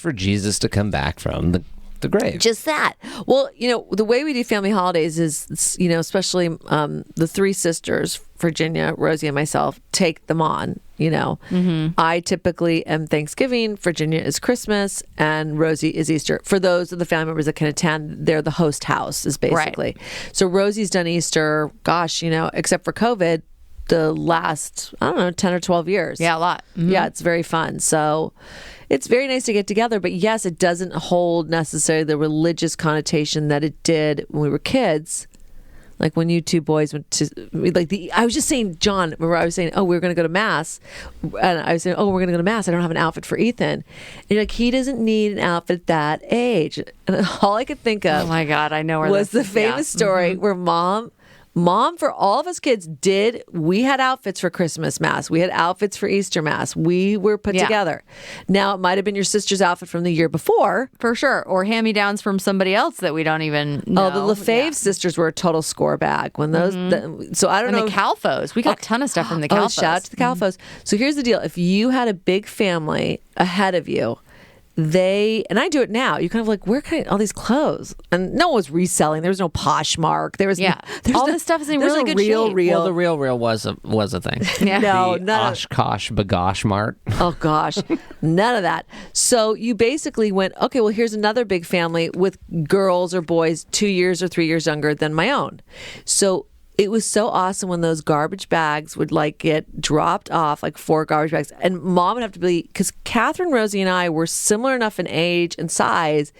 for Jesus to come back from the grave. Just that. Well, the way we do family holidays is, especially the three sisters, Virginia, Rosie, and myself, take them on. I typically am Thanksgiving, Virginia is Christmas, and Rosie is Easter. For those of the family members that can attend, they're the host house, is basically. Right. So Rosie's done Easter, except for COVID, the last, 10 or 12 years. Yeah, a lot. Mm-hmm. Yeah, it's very fun. So it's very nice to get together, but yes, it doesn't hold necessarily the religious connotation that it did when we were kids. Like when you two boys went to, I was just saying, John, remember I was saying, oh, we were going to go to Mass. And I was saying, oh, we're going to go to Mass. I don't have an outfit for Ethan. And you're like, he doesn't need an outfit that age. And all I could think of, oh my God, I know where was the famous story where Mom, for all of us kids, we had outfits for Christmas Mass. We had outfits for Easter Mass. We were put together. Now, it might have been your sister's outfit from the year before. For sure. Or hand-me-downs from somebody else that we don't even know. Oh, the Lefebvre sisters were a total score bag. When those, so I don't know. And the Calfos. We got a ton of stuff from the Calfos. Oh, shout out to the Calfos. So here's the deal. If you had a big family ahead of you, and I do it now, you kind of like, where can I get all these clothes? And no one was reselling. There was no Poshmark. There was all this stuff is in really good shape. Well, the real was a thing. Yeah. No, Oshkosh Bagosh Mart. Oh gosh, none of that. So you basically went, okay, well, here's another big family with girls or boys 2 years or 3 years younger than my own. So it was so awesome when those garbage bags would like get dropped off, like 4 garbage bags. And Mom would have to because Katherine, Rosie, and I were similar enough in age and size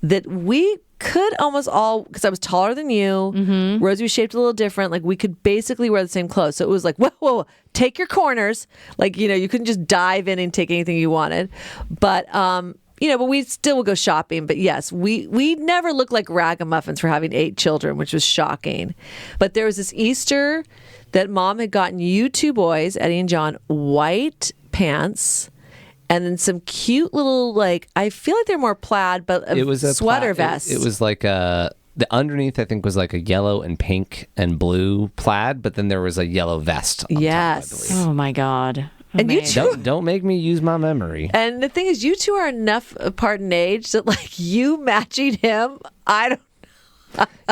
that we could almost all, because I was taller than you. Mm-hmm. Rosie was shaped a little different. Like we could basically wear the same clothes. So it was like, whoa, take your corners. Like, you couldn't just dive in and take anything you wanted. But, but we still would go shopping. But yes, we never looked like ragamuffins for having 8 children, which was shocking. But there was this Easter that Mom had gotten you 2 boys, Eddie and John, white pants, and then some cute little, I feel like they're more plaid, but it was a sweater vest. It was like the underneath, I think, was like a yellow and pink and blue plaid, but then there was a yellow vest on top, I believe. Oh my God. And you two, don't make me use my memory. And the thing is, you two are enough apart in age that you matching him, I don't.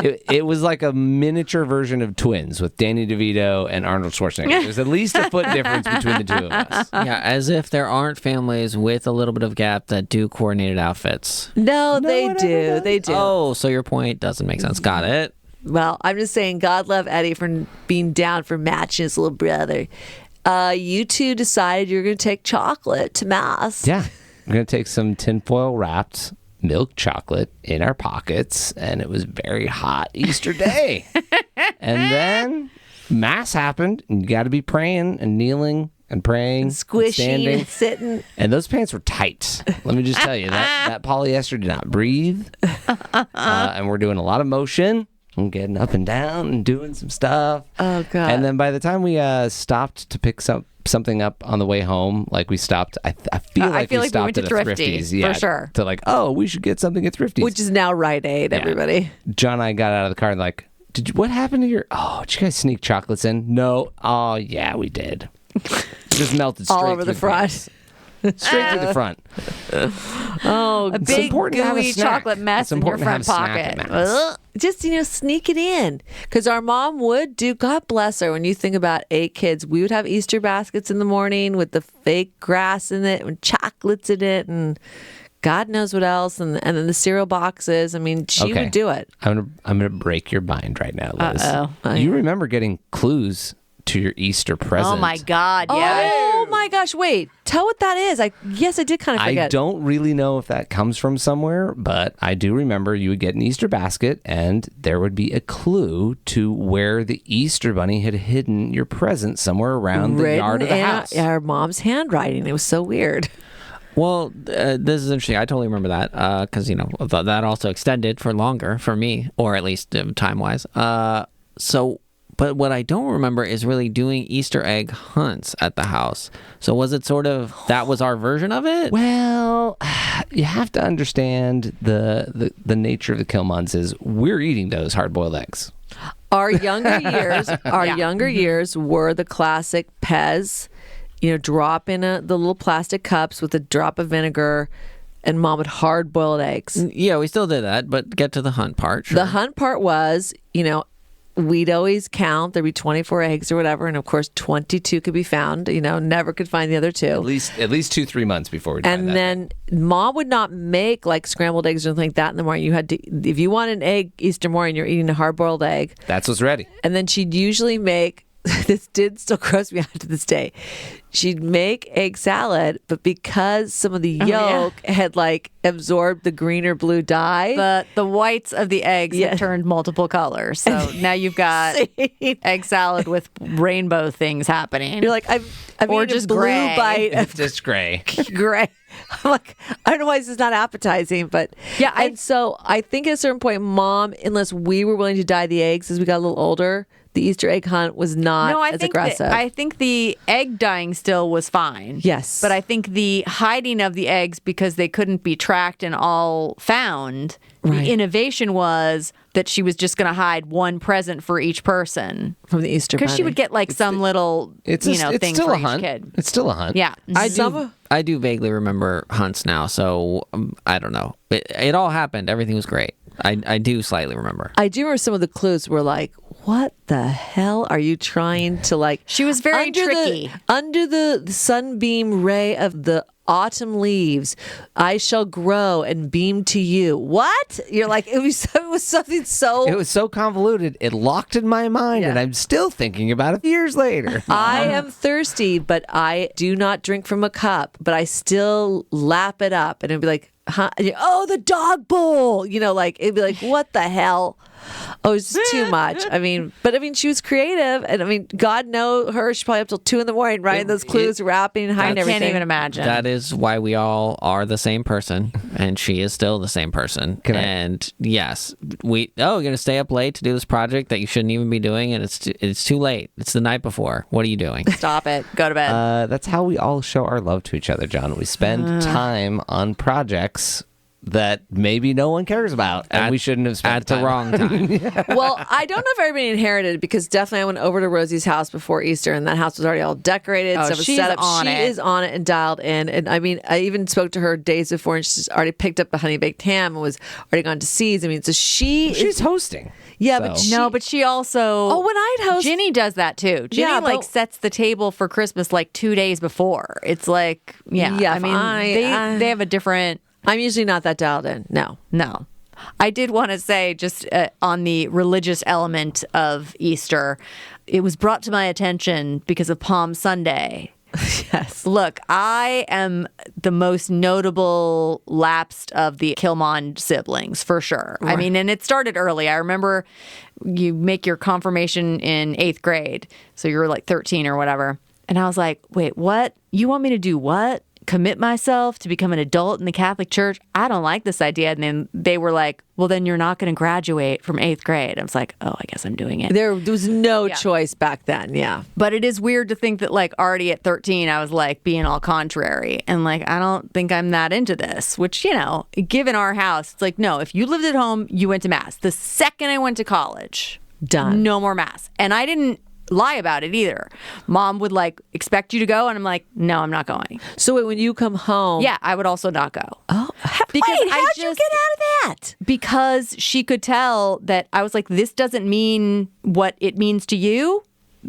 It was like a miniature version of Twins with Danny DeVito and Arnold Schwarzenegger. There's at least a foot difference between the two of us. Yeah, as if there aren't families with a little bit of gap that do coordinated outfits. No, they do. They do. Oh, so your point doesn't make sense. Got it. Well, I'm just saying, God love Eddie for being down for matching his little brother. You two decided you're going to take chocolate to Mass. Yeah. We're going to take some tinfoil wrapped milk chocolate in our pockets, and it was very hot Easter day. And then Mass happened, and you got to be praying and kneeling and praying, Squishing and standing. and sitting. And those pants were tight. Let me just tell you, that polyester did not breathe. And we're doing a lot of motion. I'm getting up and down and doing some stuff. Oh, God. And then by the time we stopped to pick something up on the way home, like we stopped, I feel like we stopped went to at a Thrifty, Thrifty's. for sure. To like, oh, we should get something at Thrifty's. Which is now Rite Aid, everybody. John and I got out of the car and like, what happened to your, did you guys sneak chocolates in? No. Oh, yeah, we did. Just melted straight All over the front. Straight through the front. Oh, A big gooey chocolate mess in your front pocket. just sneak it in, because our mom would do, God bless her, when you think about 8 kids, we would have Easter baskets in the morning with the fake grass in it and chocolates in it and God knows what else, and then the cereal boxes. I mean, she would do it. I'm gonna break your mind right now, Liz. Uh-oh. You remember getting clues to your Easter present? Oh my God! Yeah. Oh my gosh! Wait, tell what that is. Yes, I did kind of forget. I don't really know if that comes from somewhere, but I do remember you would get an Easter basket, and there would be a clue to where the Easter Bunny had hidden your present somewhere around the yard of the house. Our mom's handwriting. It was so weird. Well, this is interesting. I totally remember that because, that also extended for longer for me, or at least time-wise. But what I don't remember is really doing Easter egg hunts at the house. So was it sort of, that was our version of it? Well, you have to understand the nature of the Killmonds is we're eating those hard-boiled eggs. Our younger years were the classic Pez. Drop in the little plastic cups with a drop of vinegar, and Mom would hard-boiled eggs. Yeah, we still did that, but get to the hunt part. Sure. The hunt part was, we'd always count. There'd be 24 eggs or whatever, and of course 22 could be found. Never could find the other 2. At least 2-3 months before we'd find that. And then Mom would not make like scrambled eggs or anything like that in the morning. You had to, if you want an egg Easter morning, you're eating a hard-boiled egg. That's what's ready. And then she'd usually make, this did still gross me out to this day, she'd make egg salad, but because some of the yolk had like absorbed the green or blue dye, the whites of the eggs had turned multiple colors. So now you've got egg salad with rainbow things happening. You're like, I'm or eating just a blue gray. bite of It's just gray. gray. I'm like, I don't know why this is not appetizing, but yeah. And so I think at a certain point, Mom, unless we were willing to dye the eggs as we got a little older, the Easter egg hunt was not as aggressive. I think the egg dyeing still was fine. Yes. But I think the hiding of the eggs because they couldn't be tracked and all found, the innovation was that she was just going to hide one present for each person. From the Easter Bunny. Because she would get like some little thing still for a each hunt. kid. It's still a hunt. Yeah. I do vaguely remember hunts now, so I don't know. It all happened. Everything was great. I do slightly remember. I do remember some of the clues were like, what the hell are you trying to like? She was very tricky. Under the sunbeam ray of the autumn leaves, I shall grow and beam to you. What? You're like, it was something so... It was so convoluted, it locked in my mind, and I'm still thinking about it years later. I am thirsty, but I do not drink from a cup, but I still lap it up. And it'd be like, oh, the dog bowl. It'd be like, what the hell? Oh, it's just too much. But she was creative, and God know her. She's probably up till 2 a.m. writing those clues, wrapping, hiding everything. I can't even imagine. That is why we all are the same person, and she is still the same person. Yes, we're gonna stay up late to do this project that you shouldn't even be doing, and it's too late. It's the night before. What are you doing? Stop it. Go to bed. That's how we all show our love to each other, John. We spend time on projects that maybe no one cares about, and we shouldn't have spent at the wrong time. Well, I don't know if everybody inherited, because definitely I went over to Rosie's house before Easter, and that house was already all decorated. Oh, stuff was she's set up. on She it. is on it and dialed in. And I even spoke to her days before, and she's already picked up the honey baked ham and was already gone to Seeds. So she's hosting. Yeah, So. but but she also... when I'd host... Ginny does that too. Ginny Yeah, sets the table for Christmas like 2 days before. It's like, they have a different... I'm usually not that dialed in. No. I did want to say, just on the religious element of Easter, it was brought to my attention because of Palm Sunday. Yes. Look, I am the most notable lapsed of the Killmond siblings, for sure. Right. And it started early. I remember you make your confirmation in 8th grade, so you were like 13 or whatever. And I was like, wait, what? You want me to do what? Commit myself to become an adult in the Catholic Church? I don't like this idea. And then they were like, well, then you're not going to graduate from 8th grade. I was like, oh, I guess I'm doing it. There was no choice back then. Yeah. But it is weird to think that like already at 13, I was like being all contrary. And like, I don't think I'm that into this, which, you know, given our house, it's like, no, if you lived at home, you went to Mass. The second I went to college, done. No more Mass. And I didn't lie about it either. Mom would like expect you to go, and I'm like, no, I'm not going. So wait, when you come home, yeah, I would also not go. Oh, because wait, how'd you get out of that? Because she could tell that I was like, this doesn't mean what it means to you.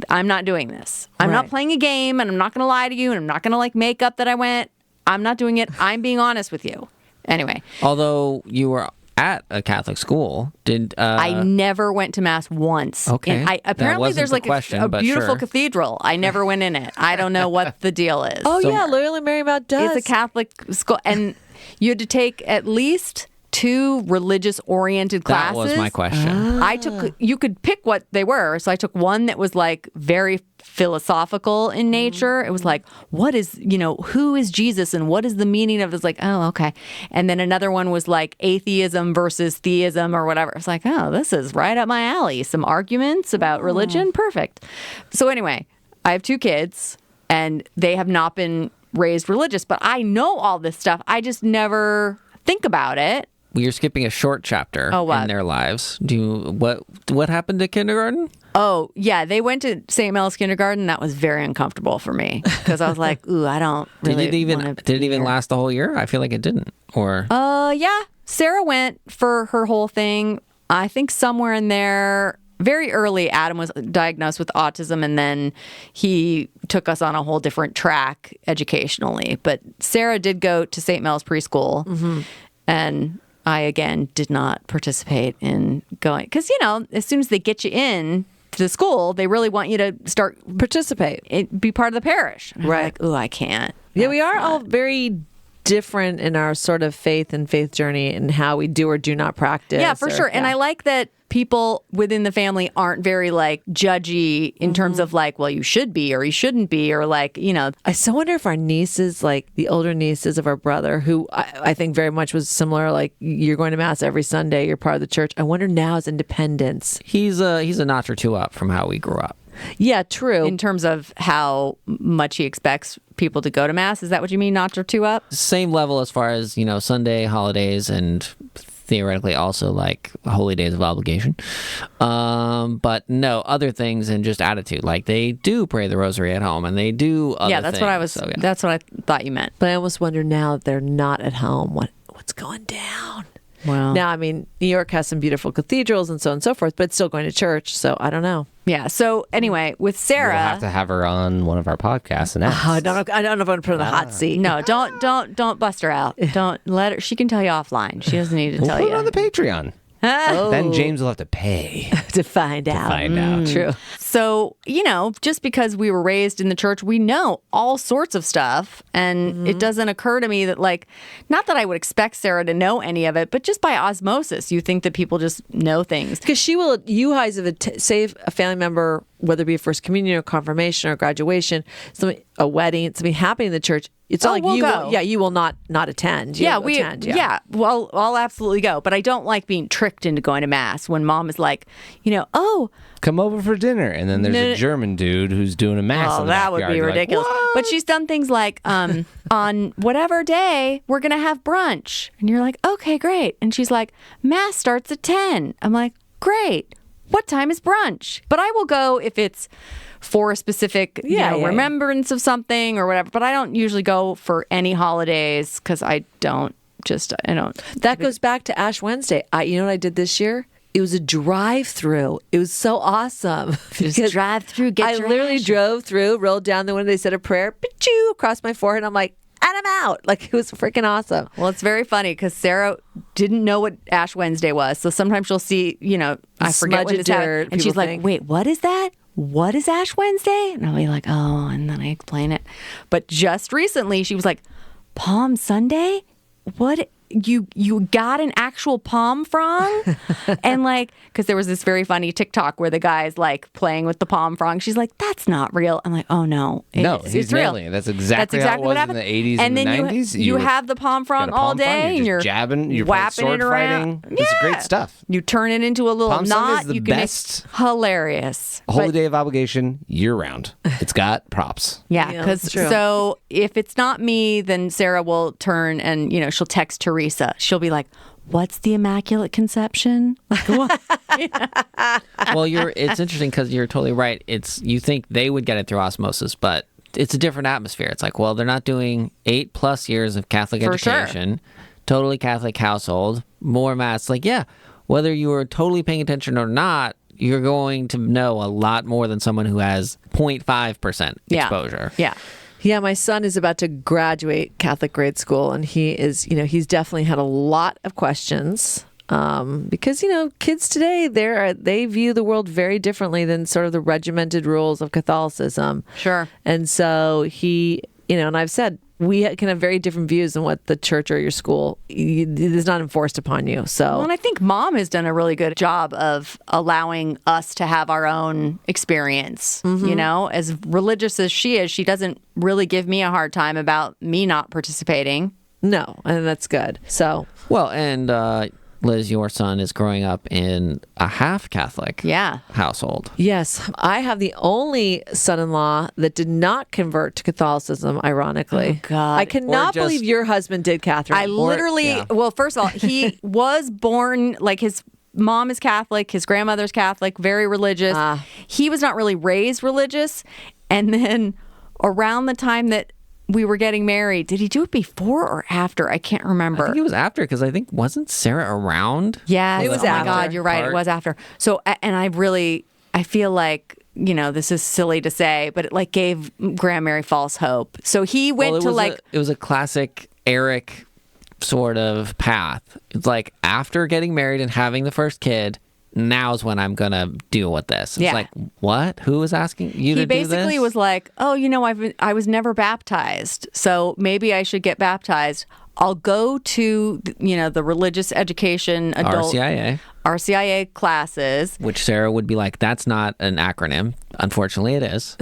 I'm not doing this. I'm not playing a game, and I'm not going to lie to you, and I'm not going to like make up that I went. I'm not doing it. I'm being honest with you. Anyway. Although you were at a Catholic school, I never went to Mass once. Okay. And apparently there's like a beautiful sure. cathedral. I never went in it. I don't know what the deal is. Oh, yeah, Loyola Marymount does. It's a Catholic school, and you had to take at least 2 religious-oriented classes. That was my question. You could pick what they were. So I took one that was like very philosophical in nature. It was like, what is, who is Jesus and what is the meaning of this? Like, oh, okay. And then another one was like atheism versus theism or whatever. It's like, oh, this is right up my alley. Some arguments about religion. Perfect. So anyway, I have 2 kids and they have not been raised religious, but I know all this stuff. I just never think about it. You're skipping a short chapter in their lives. What happened to kindergarten? Oh, yeah. They went to St. Mel's kindergarten. That was very uncomfortable for me because I was like, ooh, I don't really Did it even last the whole year? I feel like it didn't. Or yeah. Sarah went for her whole thing. I think somewhere in there, very early, Adam was diagnosed with autism, and then he took us on a whole different track educationally. But Sarah did go to St. Mel's preschool, and I, again, did not participate in going. Because, as soon as they get you in to the school, they really want you to start participate, be part of the parish. And right. I'm like, ooh, I can't. Yeah, we are all very different in our sort of faith journey and how we do or do not practice. Yeah, for sure. And I like that people within the family aren't very like judgy in terms of like, well, you should be or you shouldn't be, or like, I so wonder if our nieces, like the older nieces of our brother, who I think very much was similar, like you're going to Mass every Sunday, you're part of the church. I wonder now as independents. He's a notch or 2 up from how we grew up. Yeah, true. In terms of how much he expects people to go to Mass. Is that what you mean, notch or 2 up? Same level as far as, Sunday, holidays, and theoretically also like holy days of obligation. But no, other things and just attitude. Like they do pray the rosary at home and they do other that's things. what I was. So, yeah. That's what I thought you meant. But I almost wonder now that they're not at home, what's going down? Well, now, I mean, New York has some beautiful cathedrals and so on and so forth, but it's still going to church, so I don't know. Yeah. So anyway, with Sarah, we'll have to have her on one of our podcasts and ask. I don't know if I'm going to put her in the hot seat. No, don't bust her out. Don't let her. She can tell you offline. She doesn't need to tell Put you. it on the Patreon. Then James will have to pay to find out. True. So, just because we were raised in the church, we know all sorts of stuff. And it doesn't occur to me that, like, not that I would expect Sarah to know any of it, but just by osmosis, you think that people just know things. Because you guys have say a family member, whether it be a first communion or confirmation or graduation, a wedding, something happening in the church. It's not like we'll you go. You will not attend. Well, I'll absolutely go. But I don't like being tricked into going to Mass when Mom is like, come over for dinner. And then there's a German dude who's doing a Mass in the that would backyard. be You're ridiculous. Like, but she's done things like, on whatever day, we're going to have brunch. And you're like, okay, great. And she's like, Mass starts at 10. I'm like, great. What time is brunch? But I will go if it's for a specific remembrance of something or whatever. But I don't usually go for any holidays because I don't. That goes back to Ash Wednesday. You know what I did this year? It was a drive-through. It was so awesome. Just drive through. I literally drove through, rolled down the window. They said a prayer, across my forehead. I'm like, and I'm out. Like, it was freaking awesome. Well, it's very funny because Sarah didn't know what Ash Wednesday was. So sometimes she'll see, I forget what it's happening. And she's like, wait, what is that? What is Ash Wednesday? And I'll be like, oh, and then I explain it. But just recently, she was like, Palm Sunday? What you got an actual palm frond? And like, because there was this very funny TikTok where the guy's like playing with the palm frond. She's like, that's not real. I'm like, oh no, he's real. nailing it. That's exactly how it was what happened. In the 80s and and then the 90s. You have the palm frond all day, and you're jabbing, you're whapping sword it around. fighting. It's great stuff. You turn it into a little Palm Sunday knot. is the You can best hilarious. holy day of obligation year round. It's got props. Yeah, Yeah, because true. so if it's not me, then Sarah will turn and she'll text Teresa. She'll be like, "What's the Immaculate Conception?" Like, what? Well, it's interesting because you're totally right. You think they would get it through osmosis, but it's a different atmosphere. It's like, well, they're not doing 8+ years of Catholic For sure. education, totally Catholic household, more mass. Like, yeah, whether you were totally paying attention or not, you're going to know a lot more than someone who has 0.5% exposure. Yeah. Yeah, my son is about to graduate Catholic grade school, and he's definitely had a lot of questions because kids today they view the world very differently than sort of the regimented rules of Catholicism. Sure. And so he, and I've said we can have very different views than what the church or your school is not enforced upon you. So, Well, and I think Mom has done a really good job of allowing us to have our own experience. As religious as she is, she doesn't really give me a hard time about me not participating. no, and that's good. So, Well, and Liz, your son is growing up in a half Catholic household. yes, I have the only son-in-law that did not convert to Catholicism, ironically. Oh, God. I cannot believe your husband did, Catherine. I literally, well, first of all, he was born, like his mom is Catholic, his grandmother's Catholic, very religious. He was not really raised religious. And then around the time that we were getting married, did he do it before or after? I can't remember. I think it was after because I think wasn't Sarah around? Yeah, It was oh after. my God, you're right. It was after. So, and I feel like, this is silly to say, but it like gave Graham Mary false hope. So he went it was a classic Eric sort of path. It's like after getting married and having the first kid, now's when I'm gonna deal with this. It's like, what? Who was asking you to do this? He basically was like, oh, I was never baptized, so maybe I should get baptized. I'll go to the religious education adult RCIA classes. Which Sarah would be like, that's not an acronym. Unfortunately, it is.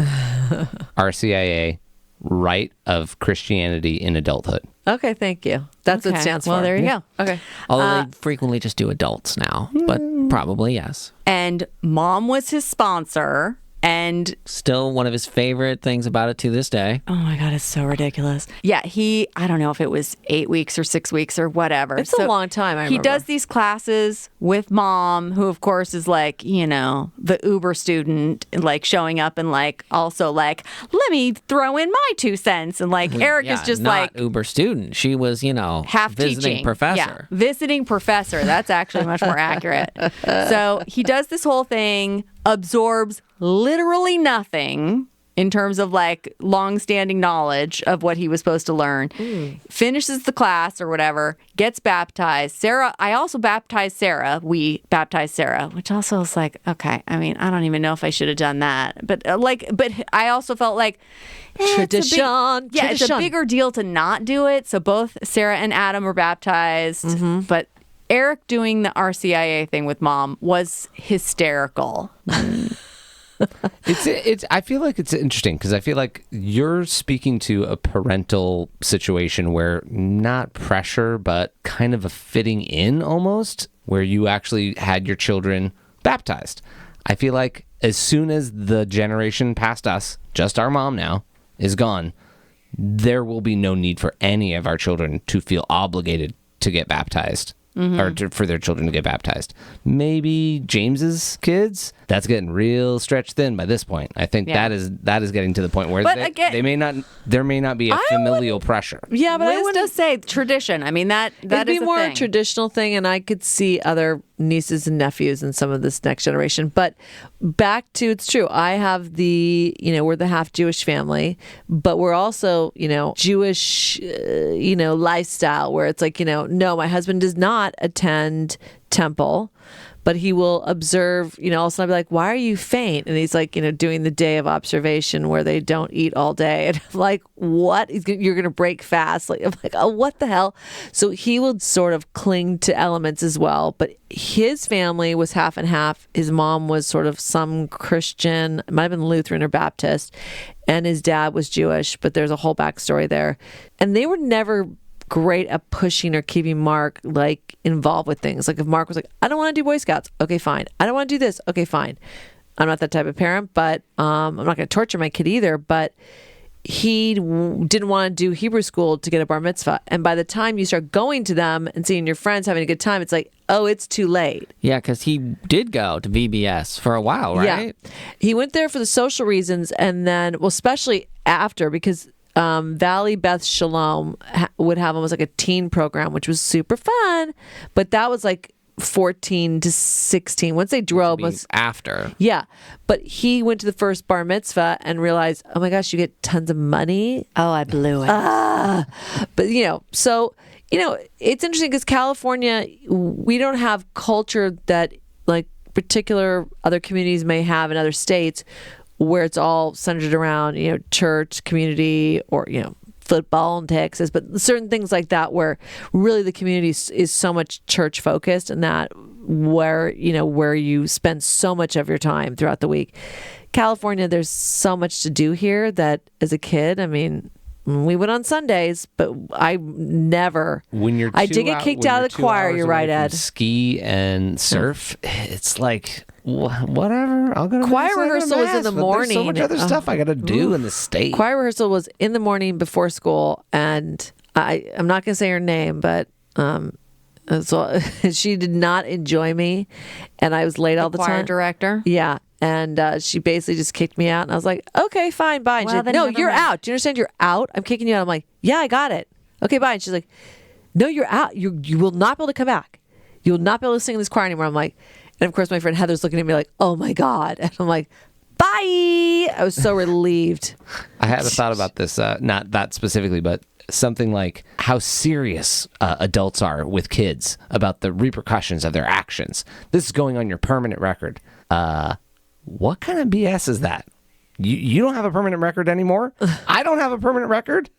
RCIA, Rite of Christianity in Adulthood. Okay, thank you. That's what it stands for. Well, there you go. Okay. Although they frequently just do adults now, but probably yes. And Mom was his sponsor. And still one of his favorite things about it to this day. Oh my God, it's so ridiculous. Yeah, I don't know if it was 8 weeks or 6 weeks or whatever. It's a long time, I remember. He does these classes with Mom, who of course is like, the Uber student, like showing up and like, also like, let me throw in my 2 cents. And like, Eric is just not like. Uber student. She was, half visiting teaching. professor. Yeah, visiting professor. That's actually much more accurate. So he does this whole thing, absorbs literally nothing in terms of like long-standing knowledge of what he was supposed to learn, finishes the class or whatever, gets baptized. Sarah, I also baptized Sarah. We baptized Sarah, which also was like, okay, I mean, I don't even know if I should have done that. But but I also felt like, tradition. It's a bigger deal to not do it. So both Sarah and Adam were baptized, but Eric doing the RCIA thing with Mom was hysterical. I feel like it's interesting because I feel like you're speaking to a parental situation where not pressure, but kind of a fitting in almost, where you actually had your children baptized. I feel like as soon as the generation past us, just our mom now, is gone, there will be no need for any of our children to feel obligated to get baptized. Or for their children to get baptized. Maybe James's kids, that's getting real stretched thin by this point. I think that is getting to the point where there may not be a familial pressure. Yeah, but Liz does say tradition. I mean, that it'd be is more thing. a traditional thing, and I could see other nieces and nephews in some of this next generation. But back to, it's true, I have we're the half Jewish family, but we're also, Jewish, lifestyle where it's like, no, my husband does not attend temple, but he will observe, all of a sudden I'll be like, why are you faint? And he's like, doing the day of observation where they don't eat all day. And I'm like, what? You're going to break fast. Like, I'm like, oh, what the hell? So he will sort of cling to elements as well. But his family was half and half. His mom was sort of some Christian, it might have been Lutheran or Baptist, and his dad was Jewish, but there's a whole backstory there. And they were never great at pushing or keeping Mark like involved with things. Like if Mark was like, I don't want to do Boy Scouts. Okay, fine. I don't want to do this. Okay, fine. I'm not that type of parent, but I'm not going to torture my kid either. But he didn't want to do Hebrew school to get a bar mitzvah. And by the time you start going to them and seeing your friends having a good time, it's like, oh, it's too late. Yeah, because he did go to VBS for a while, right? Yeah. He went there for the social reasons, and then, well, especially after, because Valley Beth Shalom would have almost like a teen program, which was super fun. But that was like 14 to 16. Once they drove, was after. Yeah, but he went to the first bar mitzvah and realized, oh my gosh, you get tons of money. Oh, I blew it. But so it's interesting because California, we don't have culture that like particular other communities may have in other states, where it's all centered around, church, community, or, football in Texas, but certain things like that where really the community is so much church focused, and that where you spend so much of your time throughout the week. California, there's so much to do here that as a kid, I mean, we went on Sundays, but I never. I did get kicked out of the choir. You're right, Ed. Ski and surf. It's like whatever. I'll go to choir rehearsal was in the morning. There's so much other stuff I got to do in the state. Choir rehearsal was in the morning before school, and I'm not going to say her name, but so she did not enjoy me, and I was late all the time. Choir director. Yeah. And she basically just kicked me out. And I was like, okay, fine, bye. And she's like, no, you're out. Do you understand? You're out. I'm kicking you out. I'm like, yeah, I got it. Okay, bye. And she's like, no, you're out. You will not be able to come back. You will not be able to sing in this choir anymore. I'm like, and of course, my friend Heather's looking at me like, oh my God. And I'm like, bye. I was so relieved. I had a thought about this, not that specifically, but something like how serious adults are with kids about the repercussions of their actions. This is going on your permanent record. What kind of BS is that? You don't have a permanent record anymore? I don't have a permanent record?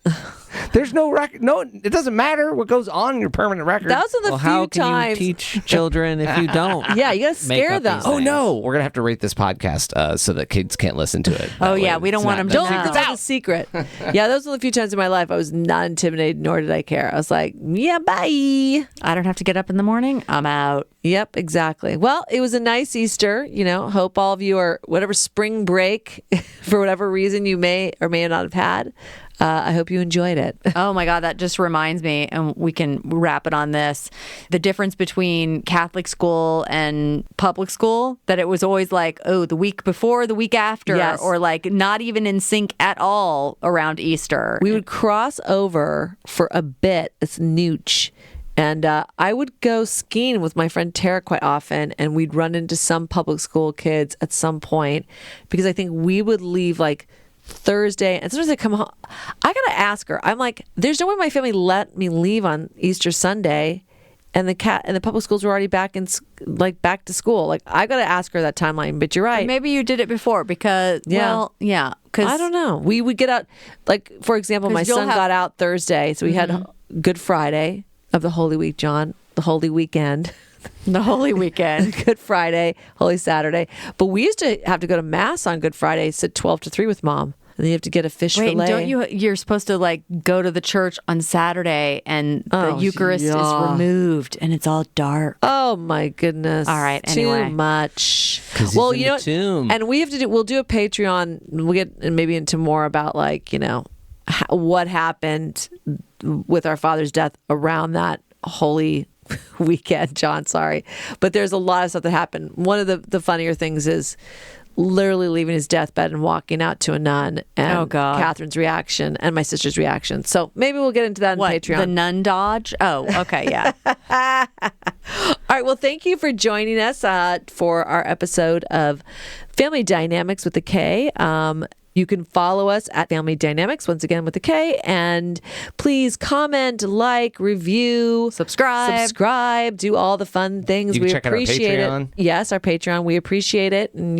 There's no record. No, it doesn't matter what goes on your permanent record. Those are the few how can times. You teach children if you don't? Yeah, you got to scare them. Oh, no. We're going to have to rate this podcast so that kids can't listen to it. Oh, yeah. We don't want them to know. Don't tell the secret. Yeah, those are the few times in my life I was not intimidated, nor did I care. I was like, yeah, bye. I don't have to get up in the morning. I'm out. Yep, exactly. Well, it was a nice Easter. Hope all of you are, whatever spring break, for whatever reason you may or may not have had. I hope you enjoyed it. Oh my God, that just reminds me, and we can wrap it on this, the difference between Catholic school and public school, that it was always like, oh, the week before, the week after, yes. Or like not even in sync at all around Easter. We would cross over for a bit. It's nooch. And I would go skiing with my friend Tara quite often, and we'd run into some public school kids at some point, because I think we would leave like Thursday, and sometimes I come home. I gotta ask her. I'm like, there's no way my family let me leave on Easter Sunday, and the public schools were already back back to school. Like, I gotta ask her that timeline. But you're right. Or maybe you did it before because because I don't know. We would get out. Like, for example, my son got out Thursday, so we had Good Friday of the Holy Week, John, the Holy Weekend. The Holy Weekend. Good Friday, Holy Saturday. But we used to have to go to Mass on Good Friday, sit 12 to 3 with Mom. And then you have to get a fish fillet. Don't you're supposed to like go to the church on Saturday, and the Eucharist is removed and it's all dark. Oh my goodness. All right, anyway. Too much. Well, you know, tomb. And we'll do a Patreon. We'll get maybe into more about what happened with our father's death around that Holy Weekend, John, sorry. But there's a lot of stuff that happened. One of the funnier things is literally leaving his deathbed and walking out to a nun, and Catherine's reaction and my sister's reaction. So maybe we'll get into that in Patreon. The nun dodge? Oh, okay, yeah. All right, well, thank you for joining us for our episode of Family Dynamics with the K. You can follow us at Family DynamiKs, once again with a K. And please comment, like, review, subscribe, do all the fun things. You can We check out our appreciate Patreon. it. Yes, our Patreon. We appreciate it. And,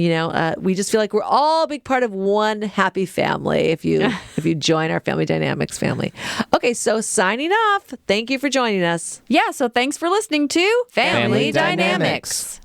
we just feel like we're all a big part of one happy family if you join our Family DynamiKs family. Okay, so signing off. Thank you for joining us. Yeah, so thanks for listening to Family DynamiKs.